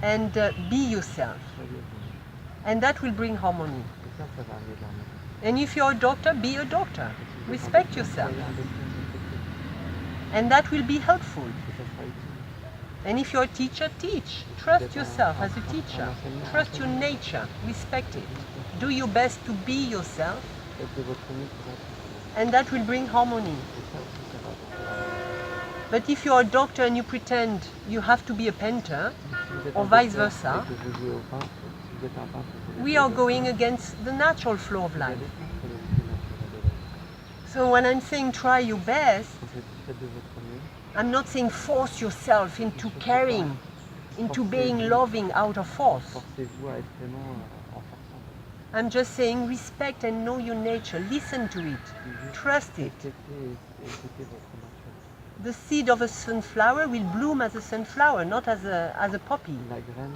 and be yourself. Soyez vous. And that will bring harmony. Et ça va amener de l'harmonie. And if you're a doctor, be a doctor. Et si vous êtes un Respect docteur, yourself. soyez un docteur, respectez-vous. And that will be helpful. Et ça sera utile. And if you're a teacher, teach. Trust yourself as a teacher. Trust your nature. Respect it. Do your best to be yourself, Faites de votre mieux pour être vous. and that will bring harmony. Et ça aussi, ça va apporter l'harmonie. But if you're a doctor and you pretend you have to be a painter, Si vous êtes or un vice docteur versa, et que vous jouez au peintre, si vous êtes un peintre, vous we jouez are au going peintre, against the natural flow of vous life. allez contre le flux naturel de la vie. So when I'm saying try your best, Quand vous faites de votre mieux, I'm not saying force yourself into caring, into being loving out of force. forcez-vous à être vraiment en forçant. I'm just saying respect and know your nature. Listen to it. Juste Trust it. respectez et écoutez votre nature. The seed of a sunflower will bloom as a sunflower, not as a poppy. La graine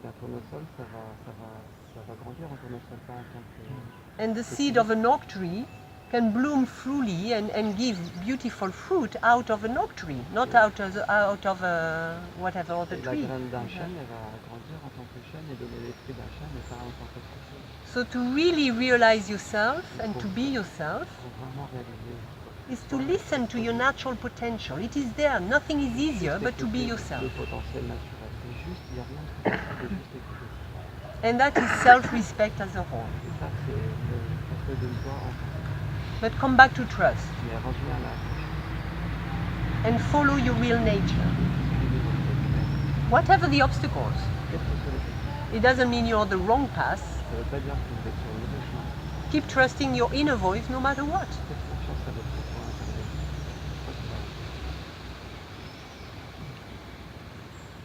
d'un tournesol, ça va grandir en tournesol, pas en tant que... And the seed of an oak tree can bloom freely and give beautiful fruit out of an oak tree, not out of a whatever other Et la tree. graine d'un chêne, elle va grandir en tant que chêne et donner les fruits d'un chêne, mais pas en tant que fruit. So to really realize yourself and to be yourself Pour vraiment réaliser is to listen to your natural potential. It is there. Nothing is easier but to be yourself. le potentiel naturel. C'est juste, il n'y a rien de plus facile de juste écouter. And that is self-respect as a whole. Et ça, c'est le respect de soi en tant But come back to trust mais revenez à la and follow your real nature. suivez votre nature. Whatever the obstacles, Quel que soit le fait, it doesn't mean you're on the wrong path. ça ne veut pas dire que vous êtes sur le mauvais chemin. Keep trusting your inner voice no matter what. Faites confiance à votre foi intérieure. Quoi qu'il arrive.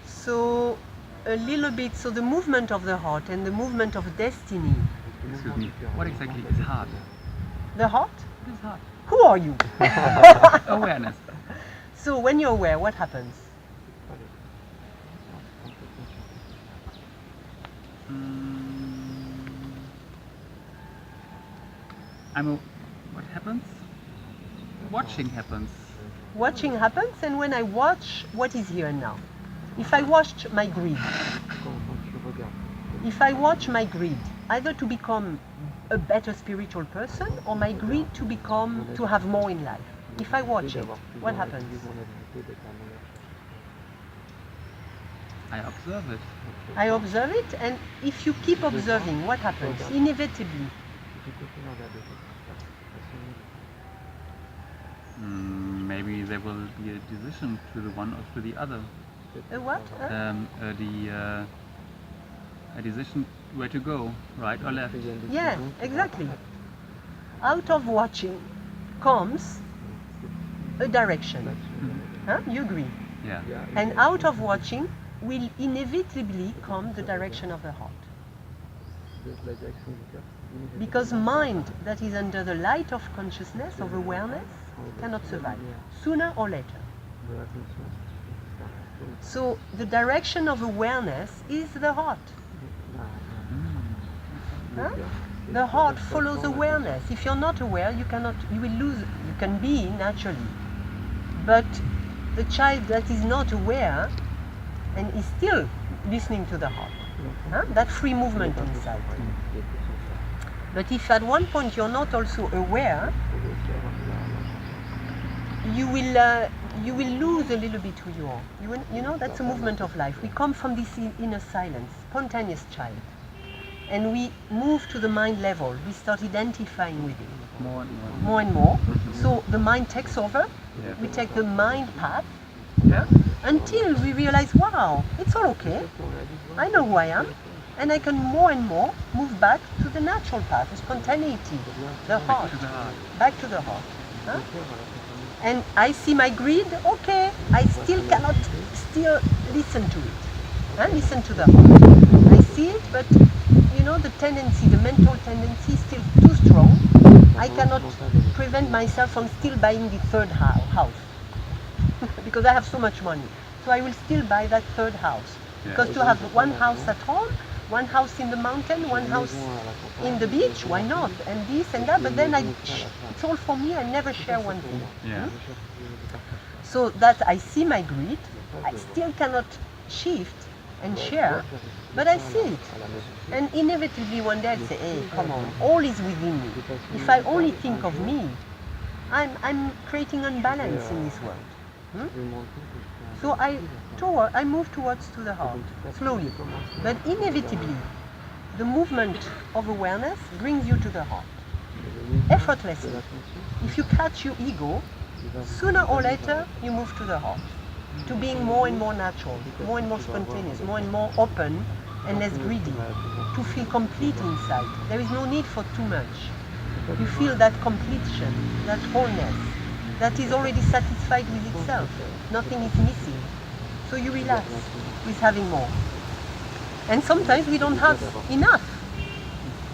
So a little bit, so the movement of the heart and the movement of destiny. Le Excuse mouvement me, du cœur, what le exactly mouvement is de la heart? vie. The heart? What is heart? Who are you? Awareness. So when you're aware, what happens? Allez. C'est complètement sur What happens? Watching happens. Watching happens, and when I watch, what is here and now? If I watch my greed, quand tu regardes. if I watch my greed, either to become a better spiritual person or my greed to have more in life. If I watch it, what happens? I observe it. I observe it, and if you keep observing, what happens? Inevitably, Maybe there will be a decision to the one or to the other. a what? A decision where to go, right or left. Yeah, exactly. Out of watching comes a direction. Huh? You agree? Yeah. And out of watching will inevitably come the direction of the heart. Because mind that is under the light of consciousness, of awareness, cannot survive, sooner or later. So the direction of awareness is the heart. Huh? The heart follows awareness. If you're not aware, you will lose, you can be naturally. But the child that is not aware and is still listening to the heart, huh? That free movement inside. But if at one point you're not also aware, you will lose a little bit who you are. You know, that's a movement of life. We come from this inner silence, spontaneous child. And we move to the mind level. We start identifying with it. More and more. So the mind takes over. Yeah. We take the mind path. Yeah. Until we realize, wow, it's all okay. I know who I am. And I can more and more move back to the natural path, the spontaneity, the heart. Back to the heart. Huh? And I see my greed, okay, I still cannot listen to it. Huh? Listen to the heart. I see it, but you know, the tendency, the mental tendency is still too strong. I cannot prevent myself from still buying the third house because I have so much money. So I will still buy that third house. Because to have one house at home, one house in the mountain, one house in the beach, why not? And this and that, but then it's all for me, I never share one thing. Yeah. So that I see my greed, I still cannot shift and share, but I see it. And inevitably one day I'll say, hey, come on, all is within me. If I only think of me, I'm creating unbalance in this world. So I move towards to the heart, slowly. But inevitably, the movement of awareness brings you to the heart, effortlessly. If you catch your ego, sooner or later you move to the heart, to being more and more natural, more and more spontaneous, more and more open and less greedy, to feel complete inside. There is no need for too much. You feel that completion, that wholeness, that is already satisfied with itself. Nothing is missing. So you relax with having more. And sometimes we don't have enough.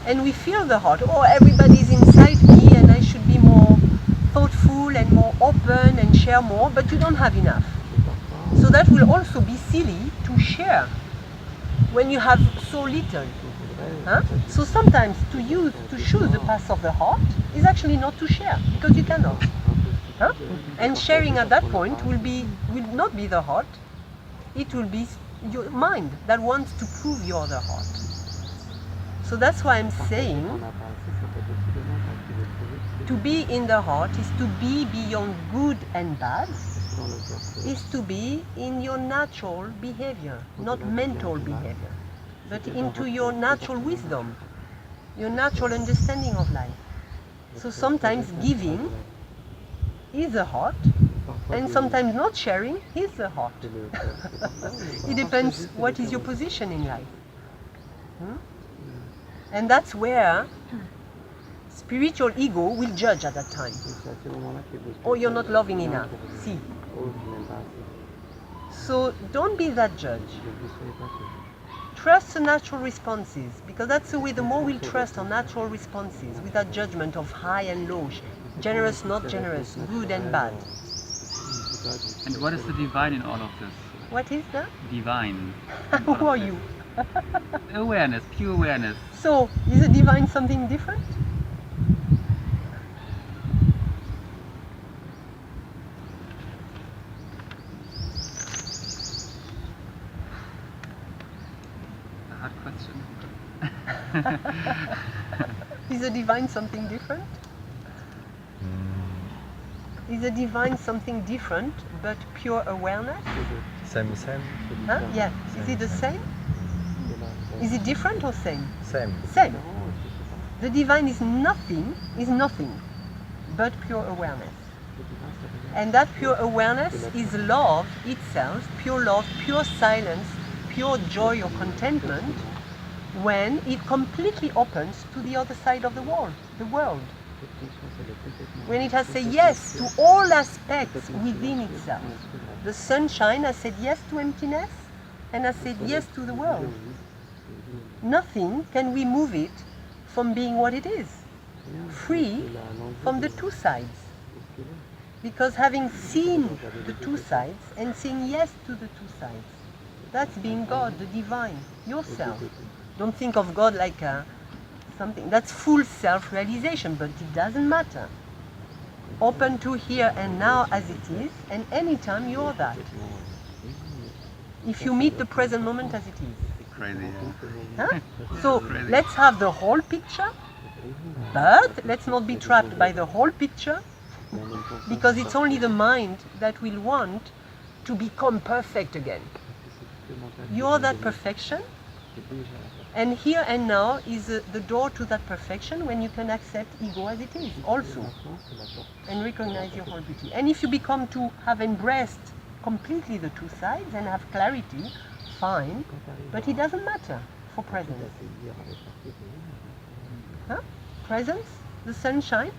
And we feel the heart, oh, everybody's inside me and I should be more thoughtful and more open and share more, but you don't have enough. So that will also be silly to share when you have so little. Huh? So sometimes to choose the path of the heart is actually not to share, because you cannot. Huh? And sharing at that point will not be the heart, it will be your mind that wants to prove you're the heart. So that's why I'm saying to be in the heart is to be beyond good and bad, is to be in your natural behavior, not mental behavior, but into your natural wisdom, your natural understanding of life. So sometimes giving is the heart, and sometimes not sharing is the heart. It depends what is your position in life. And that's where spiritual ego will judge at that time. Oh, you're not loving enough. See. So don't be that judge. Trust the natural responses, because that's the way, the more we'll trust our natural responses without judgment of high and low, generous, not generous, good and bad. And what is the divine in all of this? What is that? Divine. Who are you? Awareness, pure awareness. So, is the divine something different? A hard question. Is the divine something different? Is the divine something different but pure awareness? Same. Huh? Yeah. Is it the same? Is it different or same? Same. Same. The divine is nothing but pure awareness. And that pure awareness is love itself, pure love, pure silence, pure joy or contentment, when it completely opens to the other side of the world. When it has said yes to all aspects within itself. The sunshine has said yes to emptiness and has said yes to the world. Nothing can remove it from being what it is, free from the two sides. Because having seen the two sides and saying yes to the two sides, that's being God, the divine, yourself. Don't think of God like something. That's full self-realization, but it doesn't matter. Open to here and now as it is, and anytime you're that. If you meet the present moment as it is. Crazy, yeah. Huh? So let's have the whole picture, but let's not be trapped by the whole picture, because it's only the mind that will want to become perfect again. You're that perfection, and here and now is the door to that perfection when you can accept ego as it is also, and recognize your whole beauty. And if you become to have embraced completely the two sides and have clarity, fine, but it doesn't matter for presence. Huh? Presence, the sunshine,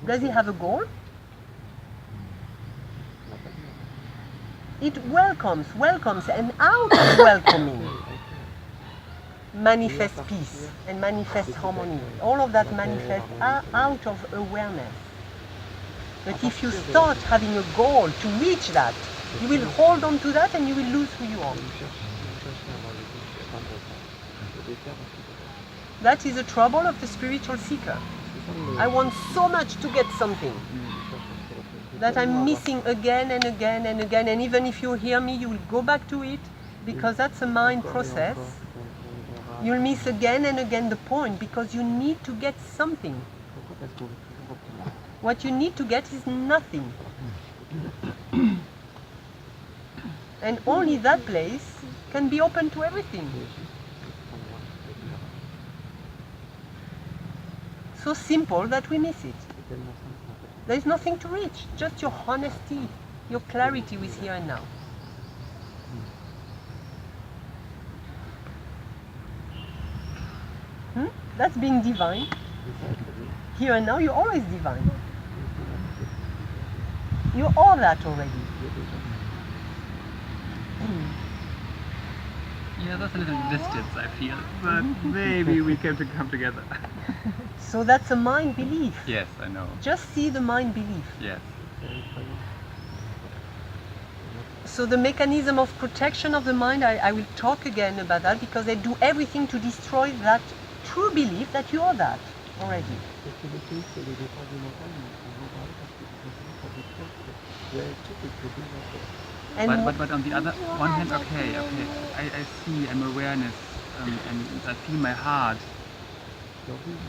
does it have a goal? It welcomes, and out of welcoming manifest peace and manifest harmony. All of that manifests out of awareness. But if you start having a goal to reach that, you will hold on to that and you will lose who you are. That is the trouble of the spiritual seeker. I want so much to get something that I'm missing again and again and again, and even if you hear me, you will go back to it, because that's a mind process. You'll miss again and again the point, because you need to get something. What you need to get is nothing. And only that place can be open to everything. So simple that we miss it. There is nothing to reach, just your honesty, your clarity with here and now. That's being divine. Here and now, you're always divine. You're all that already. Yeah, that's a little distance, I feel, but maybe we can come together. So that's a mind belief. Yes, I know. Just see the mind belief. Yes. So the mechanism of protection of the mind, I will talk again about that, because they do everything to destroy that true belief that you are that already. And But on the other one hand, okay, I see, I'm awareness, and I feel my heart.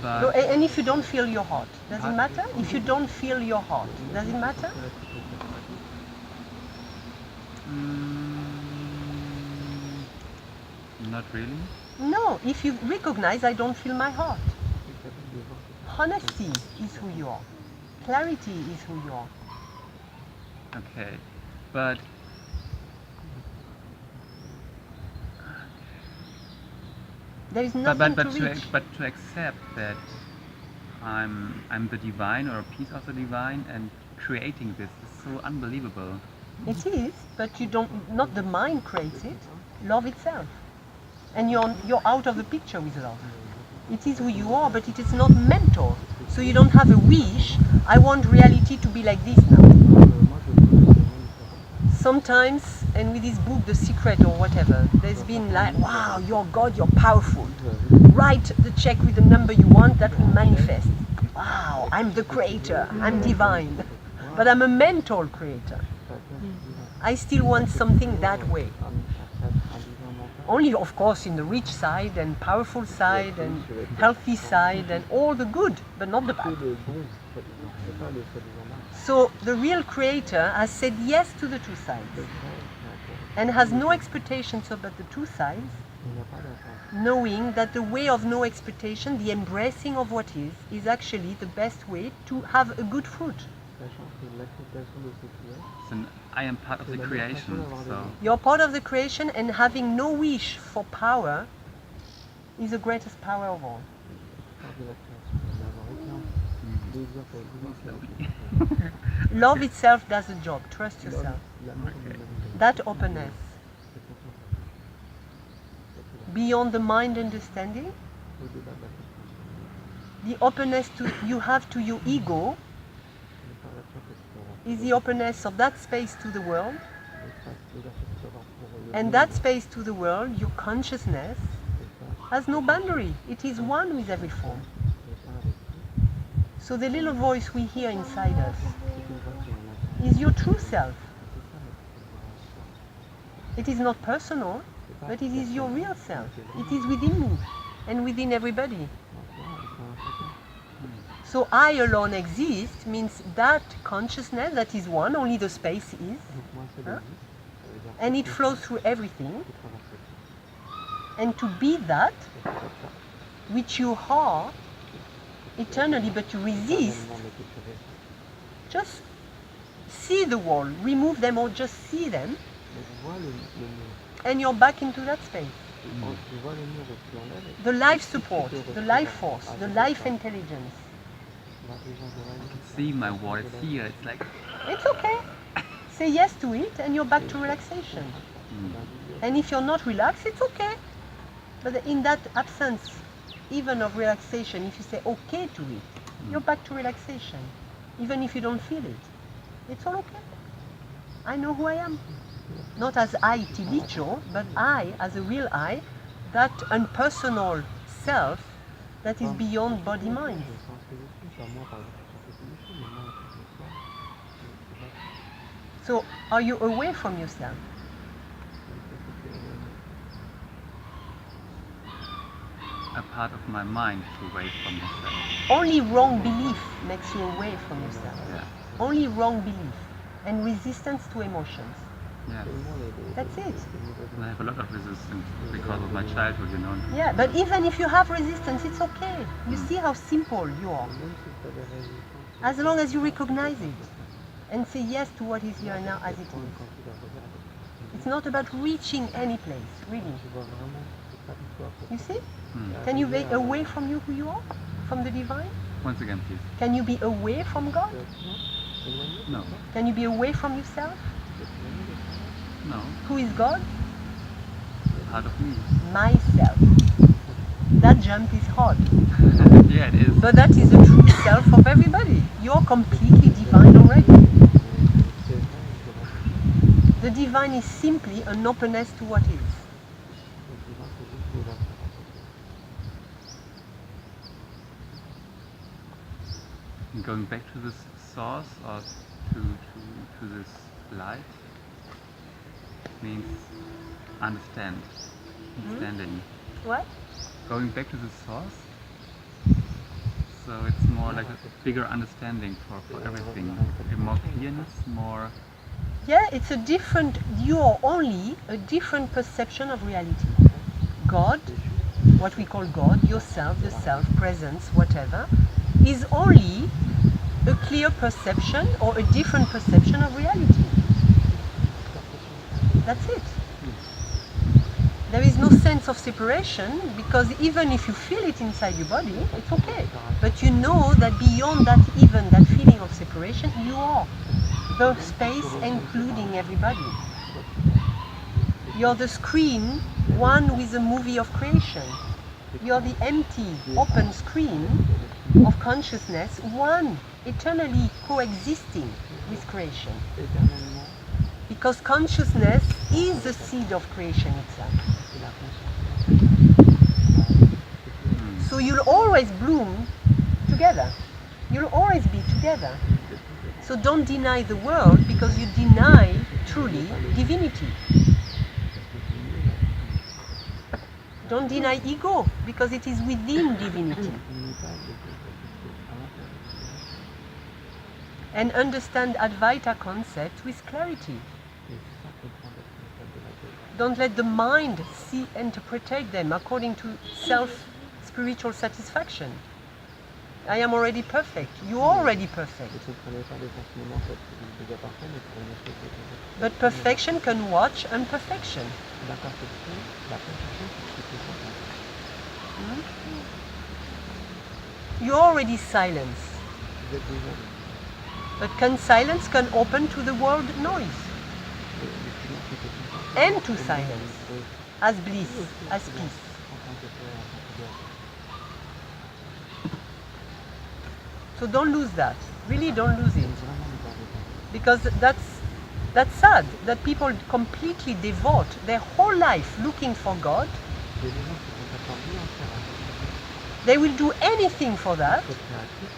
But and if you don't feel your heart, does it matter? If you don't feel your heart, does it matter? Not really. No, if you recognize I don't feel my heart. Honesty is who you are. Clarity is who you are. Okay, but There is nothing but to reach. to accept that I'm the divine, or a piece of the divine, and creating this is so unbelievable. It is, but you don't. Not the mind creates it. Love itself, and you're out of the picture with love. It is who you are, but it is not mental. So you don't have a wish. I want reality to be like this now. Sometimes, and with this book, The Secret or whatever, there's been like, wow, you're God, you're powerful. Write the check with the number you want, that will manifest. Wow, I'm the creator, I'm divine. But I'm a mental creator. I still want something that way. Only, of course, in the rich side and powerful side and healthy side and all the good, but not the bad. So the real creator has said yes to the two sides and has no expectations about the two sides, knowing that the way of no expectation, the embracing of what is actually the best way to have a good fruit. So I am part of the creation, so You're part of the creation, and having no wish for power is the greatest power of all. Love itself does the job. Trust yourself. That openness, beyond the mind understanding, the openness you have to your ego is the openness of that space to the world, and that space to the world, your consciousness, has no boundary. It is one with every form. So the little voice we hear inside us is your true self. It is not personal, but it is your real self. It is within me and within everybody. So I alone exist means that consciousness that is one, only the space is, huh? And it flows through everything. And to be that, which you are eternally, but you resist, just see the wall, remove them or just see them, and you're back into that space. The life support, the life force, the life intelligence. I can see my wall, it's here, it's like, It's okay. Say yes to it and you're back to relaxation. And if you're not relaxed, it's okay. But in that absence, even of relaxation, if you say okay to it, you're back to relaxation. Even if you don't feel it. It's all okay. I know who I am. Not as I, Tilicho, but I, as a real I, that impersonal self that is beyond body-mind. So, are you away from yourself? a part of my mind is away from myself. Only wrong belief makes you away from yourself. Yeah. Only wrong belief and resistance to emotions. Yes. That's it. I have a lot of resistance because of my childhood, you know. Yeah, but even if you have resistance, it's okay. You see how simple you are. As long as you recognize it and say yes to what is here now as it is. It's not about reaching any place, really. You see? Can you be away from you who you are? From the divine? Once again, please. Can you be away from God? No. Can you be away from yourself? No. Who is God? Part of me. Myself. That jump is hard. Yeah, it is. But that is the true self of everybody. You're completely divine already. The divine is simply an openness to what is. And going back to this source or to this light means understanding. What? Going back to the source, so it's more like a bigger understanding for everything, more clearness, more. Yeah, it's a different, you're only a different perception of reality. God, what we call God, yourself, the self, presence, whatever, is only a clear perception or a different perception of reality. That's it. There is no sense of separation because even if you feel it inside your body, it's okay. But you know that beyond that, even that feeling of separation, you are the space including everybody. You're the screen, one with the movie of creation. You're the empty, open screen of consciousness, one eternally coexisting with creation. Because consciousness is the seed of creation itself. So you'll always bloom together. You'll always be together. So don't deny the world because you deny truly divinity. Don't deny ego because it is within divinity. And understand Advaita concept with clarity. Don't let the mind see interpret them according to self-spiritual satisfaction. I am already perfect. You are already perfect. But perfection can watch imperfection. You're already silence. But silence can open to the world noise. And to silence. As bliss, as peace. So don't lose that. Really don't lose it. Because that's sad that people completely devote their whole life looking for God entendu en faire un They will do anything for that, très créatif.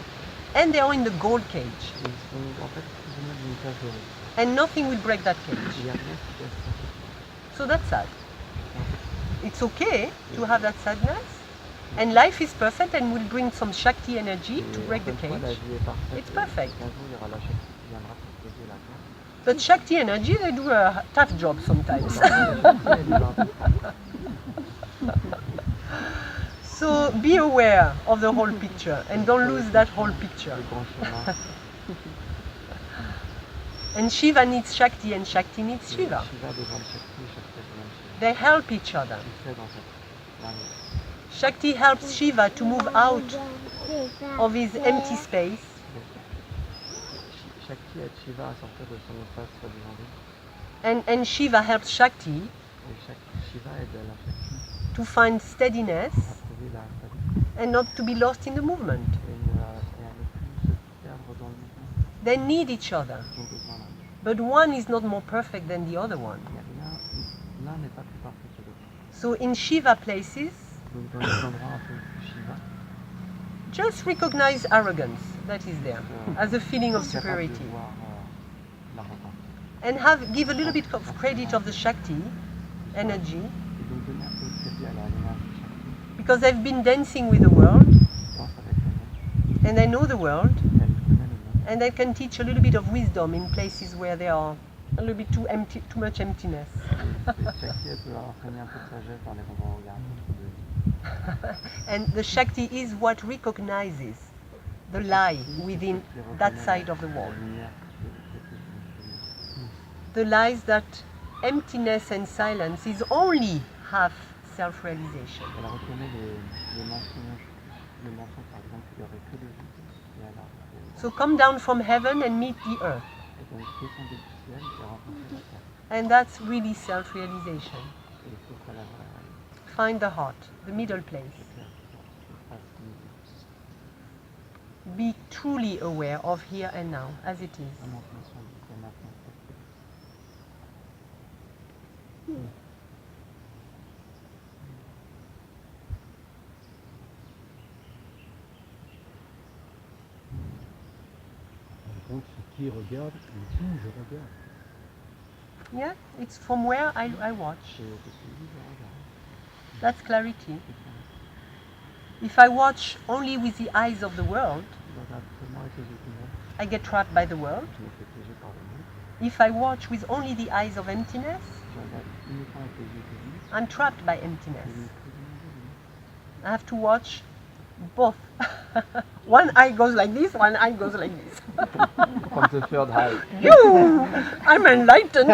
and they are in the gold cage. Ils sont en fait prisonniers d'une cage dorée. And nothing will break that Il cage. n'y a rien qui peut se So that's sad. It's okay to have that sadness, and life is perfect and will bring some Shakti energy to break the La cage. vie est parfaite. It's perfect. Un jour, il y aura la Shakti qui viendra pour poser la cage. But Shakti energy, they do a tough job sometimes. So be aware of the whole picture and don't lose that whole picture. Le grand chemin. And Shiva needs Shakti and Shakti needs Shiva. Shiva besoin de Shakti et Shakti a besoin de Shiva. They help each other. Ils s'aident en fait. L'un l'autre. Shakti helps Shiva to move out of his empty space, Shakti aide Shiva à sortir de son espace soi-disant vide. and Shiva helps Shakti Et Shiva aide la Shakti to find steadiness à trouver la stabilité and not to be lost in the movement. et à ne plus se perdre dans le mouvement. They need each other, Ils ont besoin l'un de l'autre. but one is not more perfect than the other one. L'un n'est pas plus parfait que l'autre. So in Shiva places, Donc dans les endroits un peu plus Shiva, just recognize arrogance that is there as a feeling of capable superiority, de voir l'arrogance. and give a little bit of credit of the Shakti energy, Et donc donner un peu de crédit à l'énergie Shakti, because they've been dancing with the world danse avec le monde, and they know the world, elle connaît le monde. and they can teach a little bit of wisdom in places where there are a little bit too empty, too much emptiness. Et Shakti elle peut entraîner un peu de sagesse dans les endroits où il y a un peu trop de And the Shakti is what recognizes the lie within that side of the wall. la lumière qui est The lies that emptiness and silence is only half self-realization. Elle reconnaît les mensonges par exemple, il n'y aurait que le vide. Et alors, So come down from heaven and meet the earth. et donc descendre du ciel et rencontrer la terre. And that's really self-realization. Et c'est ça la vraie Find the heart, the middle place. face midi. Be truly aware of here and now, as it is. Vraiment conscient du ciel maintenant. Donc ce qui regarde, et d'où je regarde. Yeah, it's from where I watch. Et je suis dit, je regarde. That's clarity. If I watch only with the eyes of the world, Je regarde seulement avec les yeux du monde, I get trapped by the world. je me fais piéger par le monde. If I watch with only the eyes of emptiness, Je regarde uniquement avec les yeux du vide, I'm trapped by je emptiness. me prisonnier du vide. I have to watch both. One eye goes like this, one eye goes like this. From the third eye. Phew, I'm enlightened.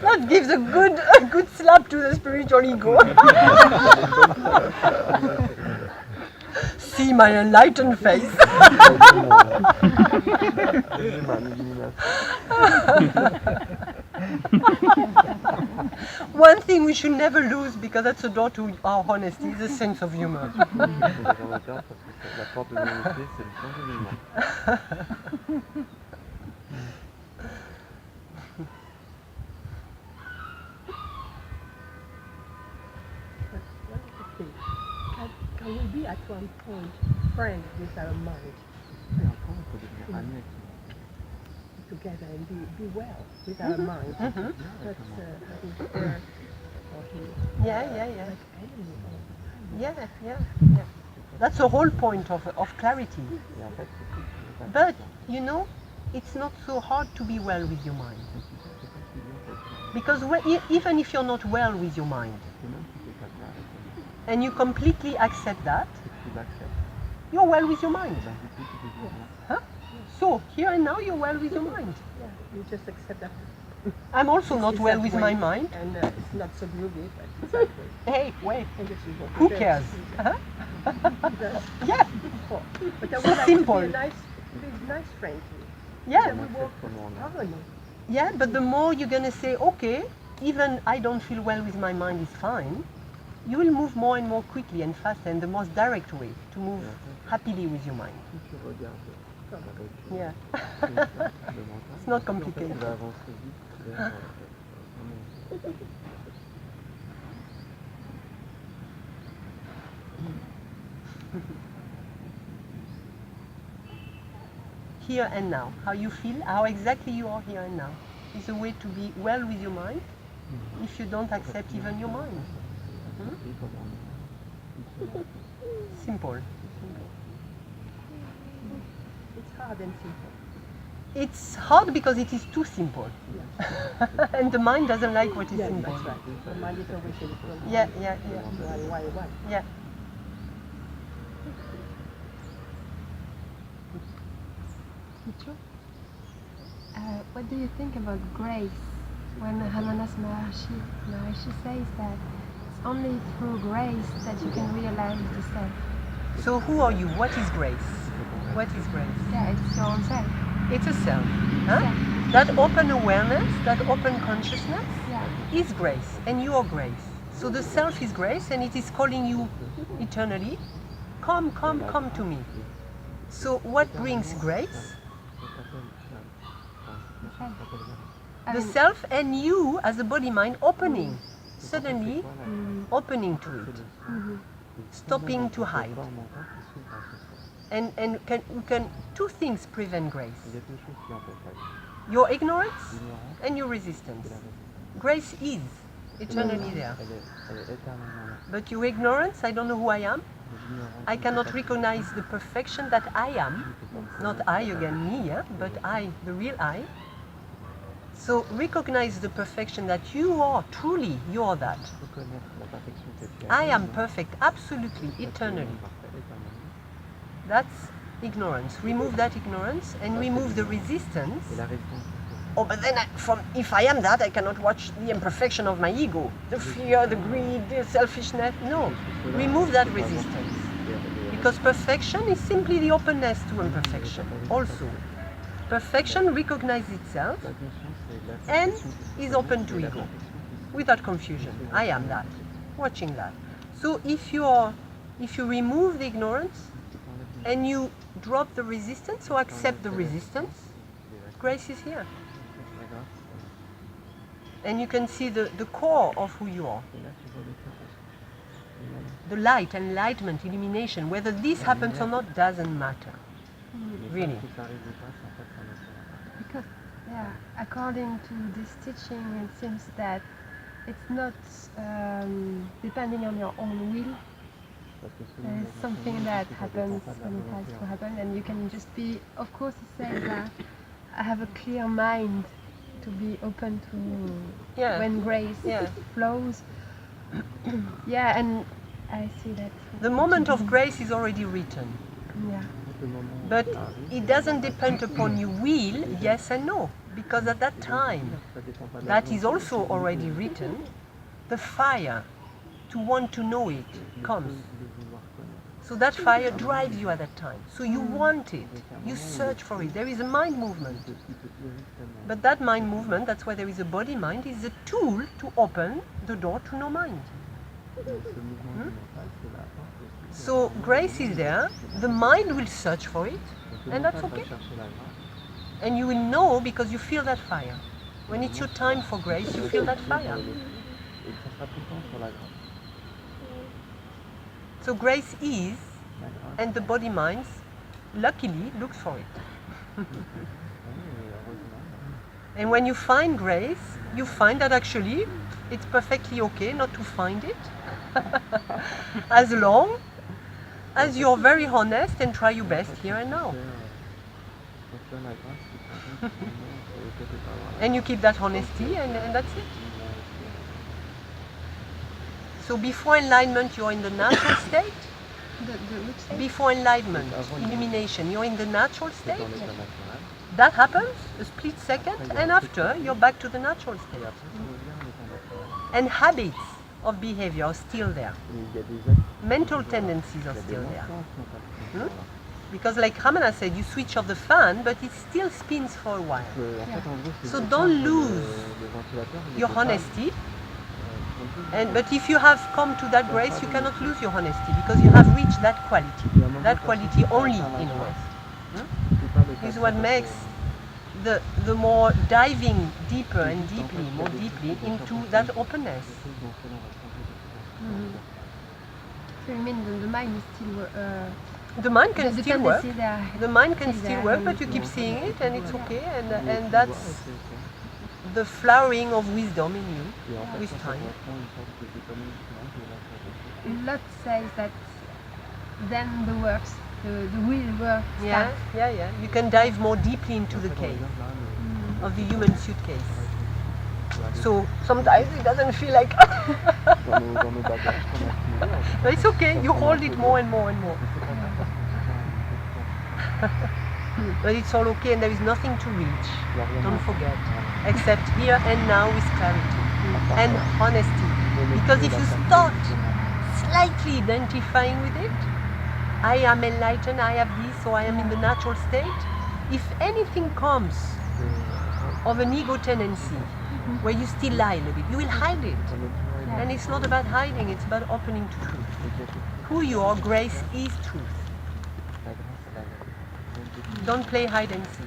That gives a good slap to the spiritual ego. See my enlightened face. One thing we should never lose, because that's a door to our honesty, is a sense of humor. Il faut jamais perdre parce que la porte de l'unité, c'est le sens de l'humour. Can we be at one point friends with our mind Et un point, on peut devenir ami avec son together and be well with our mind? That's having her or him Yeah. like enemy all the time. Yeah. That's the whole point of clarity. Et en fait, c'est tout. But, you know, it's not so hard to be well with your mind. Because even if you're not well with your mind, Et même si t'es pas bien avec ton mind, and you completely accept that, et que tu l'acceptes, you're well with your mind. ben du coup, tu deviens bien. So, here and now, you're well with your mind. Yeah, you just accept that. I'm also not it's well that with way, my mind. and it's not so groovy, but it's that way. Hey, wait, And this is what who it cares? is. Huh? That's Yeah, all. But I So would like simple. to be a nice friend to you. yeah, That we walk Comment on a- harmony. yeah, but the more you're gonna say, okay, even I don't feel well with my mind is fine, you will move more and more quickly and faster, and the most direct way to move happily with your mind. Plus tu regardes Yeah. Le mental, It's not en fait, complicated. il va avancer vite vers vraiment. Here and now, how you feel, how exactly you are here and now, is a way to be well with your mind if you don't accept even your mind. Simple. It's hard and simple. It's hard because it is too simple. And the mind doesn't like what is Yeah, simple. that's right. The mind is always simple. Yeah. Why? Yeah. Teacher, what do you think about grace when Ramanas Maharshi says that it's only through grace that you can realize the self? So who are you? What is grace? What is grace? Yeah, it's your own self. It's a self. Huh? That open awareness, that open consciousness Yeah. is grace, and you are grace. So the self is grace, and it is calling you eternally, come to me. So what brings grace? I The mean, self and you as a body mind opening, suddenly opening to it, stopping to hide. And two things prevent grace: Il y a deux choses qui empêchent la vie. your ignorance L'ignorance and your et resistance. la résistance. Grace is eternally there. Elle est éternellement là. But your ignorance, I don't know who I am. L'ignorance, I cannot recognize the perfection that I am. Not I again, me, yeah? But I, the real I. So recognize the perfection that you are, truly, you are that. reconnaître la perfection que tu I as. am perfect, absolutely, eternally. That's ignorance. Remove that ignorance and remove the resistance. Et la résistance. Oh, but then if I am that, I cannot watch the imperfection of my ego, the fear, the greed, the selfishness. No, remove that resistance. Because perfection is simply the openness to imperfection. Also, perfection recognizes itself La conscience, c'est la and perfection is open to de la ego, perfection. without confusion. I am that, watching that. So if you remove the ignorance and you drop the resistance or accept the resistance, grace is here. La grâce, And you can see the core of who you are. et là tu vois le cœur. The light, enlightenment, illumination, whether this happens or not doesn't matter. Really. Si ça arrive ou pas, en fait, ça ne sert à because, yeah, according to this teaching, it seems that it's not depending on your own will. pas. Parce que selon There les is something enseignements, that ça dépend happens pas de la when it has volonté, to en fait. happen, and you can just be. Of course, he says that I have a clear mind to be open to Yeah. when grace Yeah. flows. Yeah, and I see that. The moment of grace is already written, Yeah. Le moment où but ça arrive, it doesn't depend upon your will, yes and no, because at that time, ça dépend pas de la that is volonté, also already written, the fire to want to know it comes. de vouloir connaître. So that fire drives you at that time. So you want it, you search for it. There is a mind movement. Il te dirige tellement. But that mind movement, that's why there is a body mind, is a tool to open the door to no mind. Ce mouvement du mental, c'est la porte aussi. So grace is there, the mind will search for it, Donc, le and that's mental va okay. chercher la grâce. And you will know because you feel that fire. When it's your time for grace, you feel that fire. Et ça sera tout le temps sur la grâce. So grace is, La grâce, and the body minds, luckily, looks for it. oui, et heureusement. And when you find grace, you find that actually it's perfectly okay not to find it. As long as you're very honest and try your best here and now. Quand tu as la grâce, tu te rends compte que finalement, c'est ok de pas avoir la And you keep that honesty and that's it. grâce. So before enlightenment, you're in the natural state. The which state? Before enlightenment, illumination, you're in the natural C'est state. dans l'état naturel. That happens a split second, and after you're back to the natural Et state. après, tu reviens en état naturel. And habits of behavior are still there. Et il y a des actes, Mental tendencies il y are a des still there. instances mentales qui sont là. Because like Ramana said, you switch off the fan, but it still spins for a while. En fait, en gros, c'est So juste don't le- lose le ventilateur, il Your peut pas, honesty, non plus. but if you have come to that grace, you cannot lose your honesty because you have reached that quality. Il y a un moment, That quand quality tu fais only ça à la in fois, West. tu peux pas is what makes the more diving deeper and deeply, more deeply into that openness. So you mean the mind is still The mind can the still work. tendency there. The mind can Still still there, work, but you keep seeing it, and it's okay. And that's the flowering of wisdom in you with time. Lot says that then the works, the real work Yeah, starts. yeah. You can dive more deeply into the cave of the human suitcase. So sometimes it doesn't feel like. But it's okay. You hold it more and more and more. But it's all okay, and there is nothing to reach. Don't forget, except here and now with clarity and honesty. Because if you start slightly identifying with it, I am enlightened, I have this, or I am in the natural state. If anything comes of an ego tendency, where you still lie a little bit, you will hide it. And it's not about hiding, it's about opening to truth. Who you are, grace is truth. Don't play hide and seek.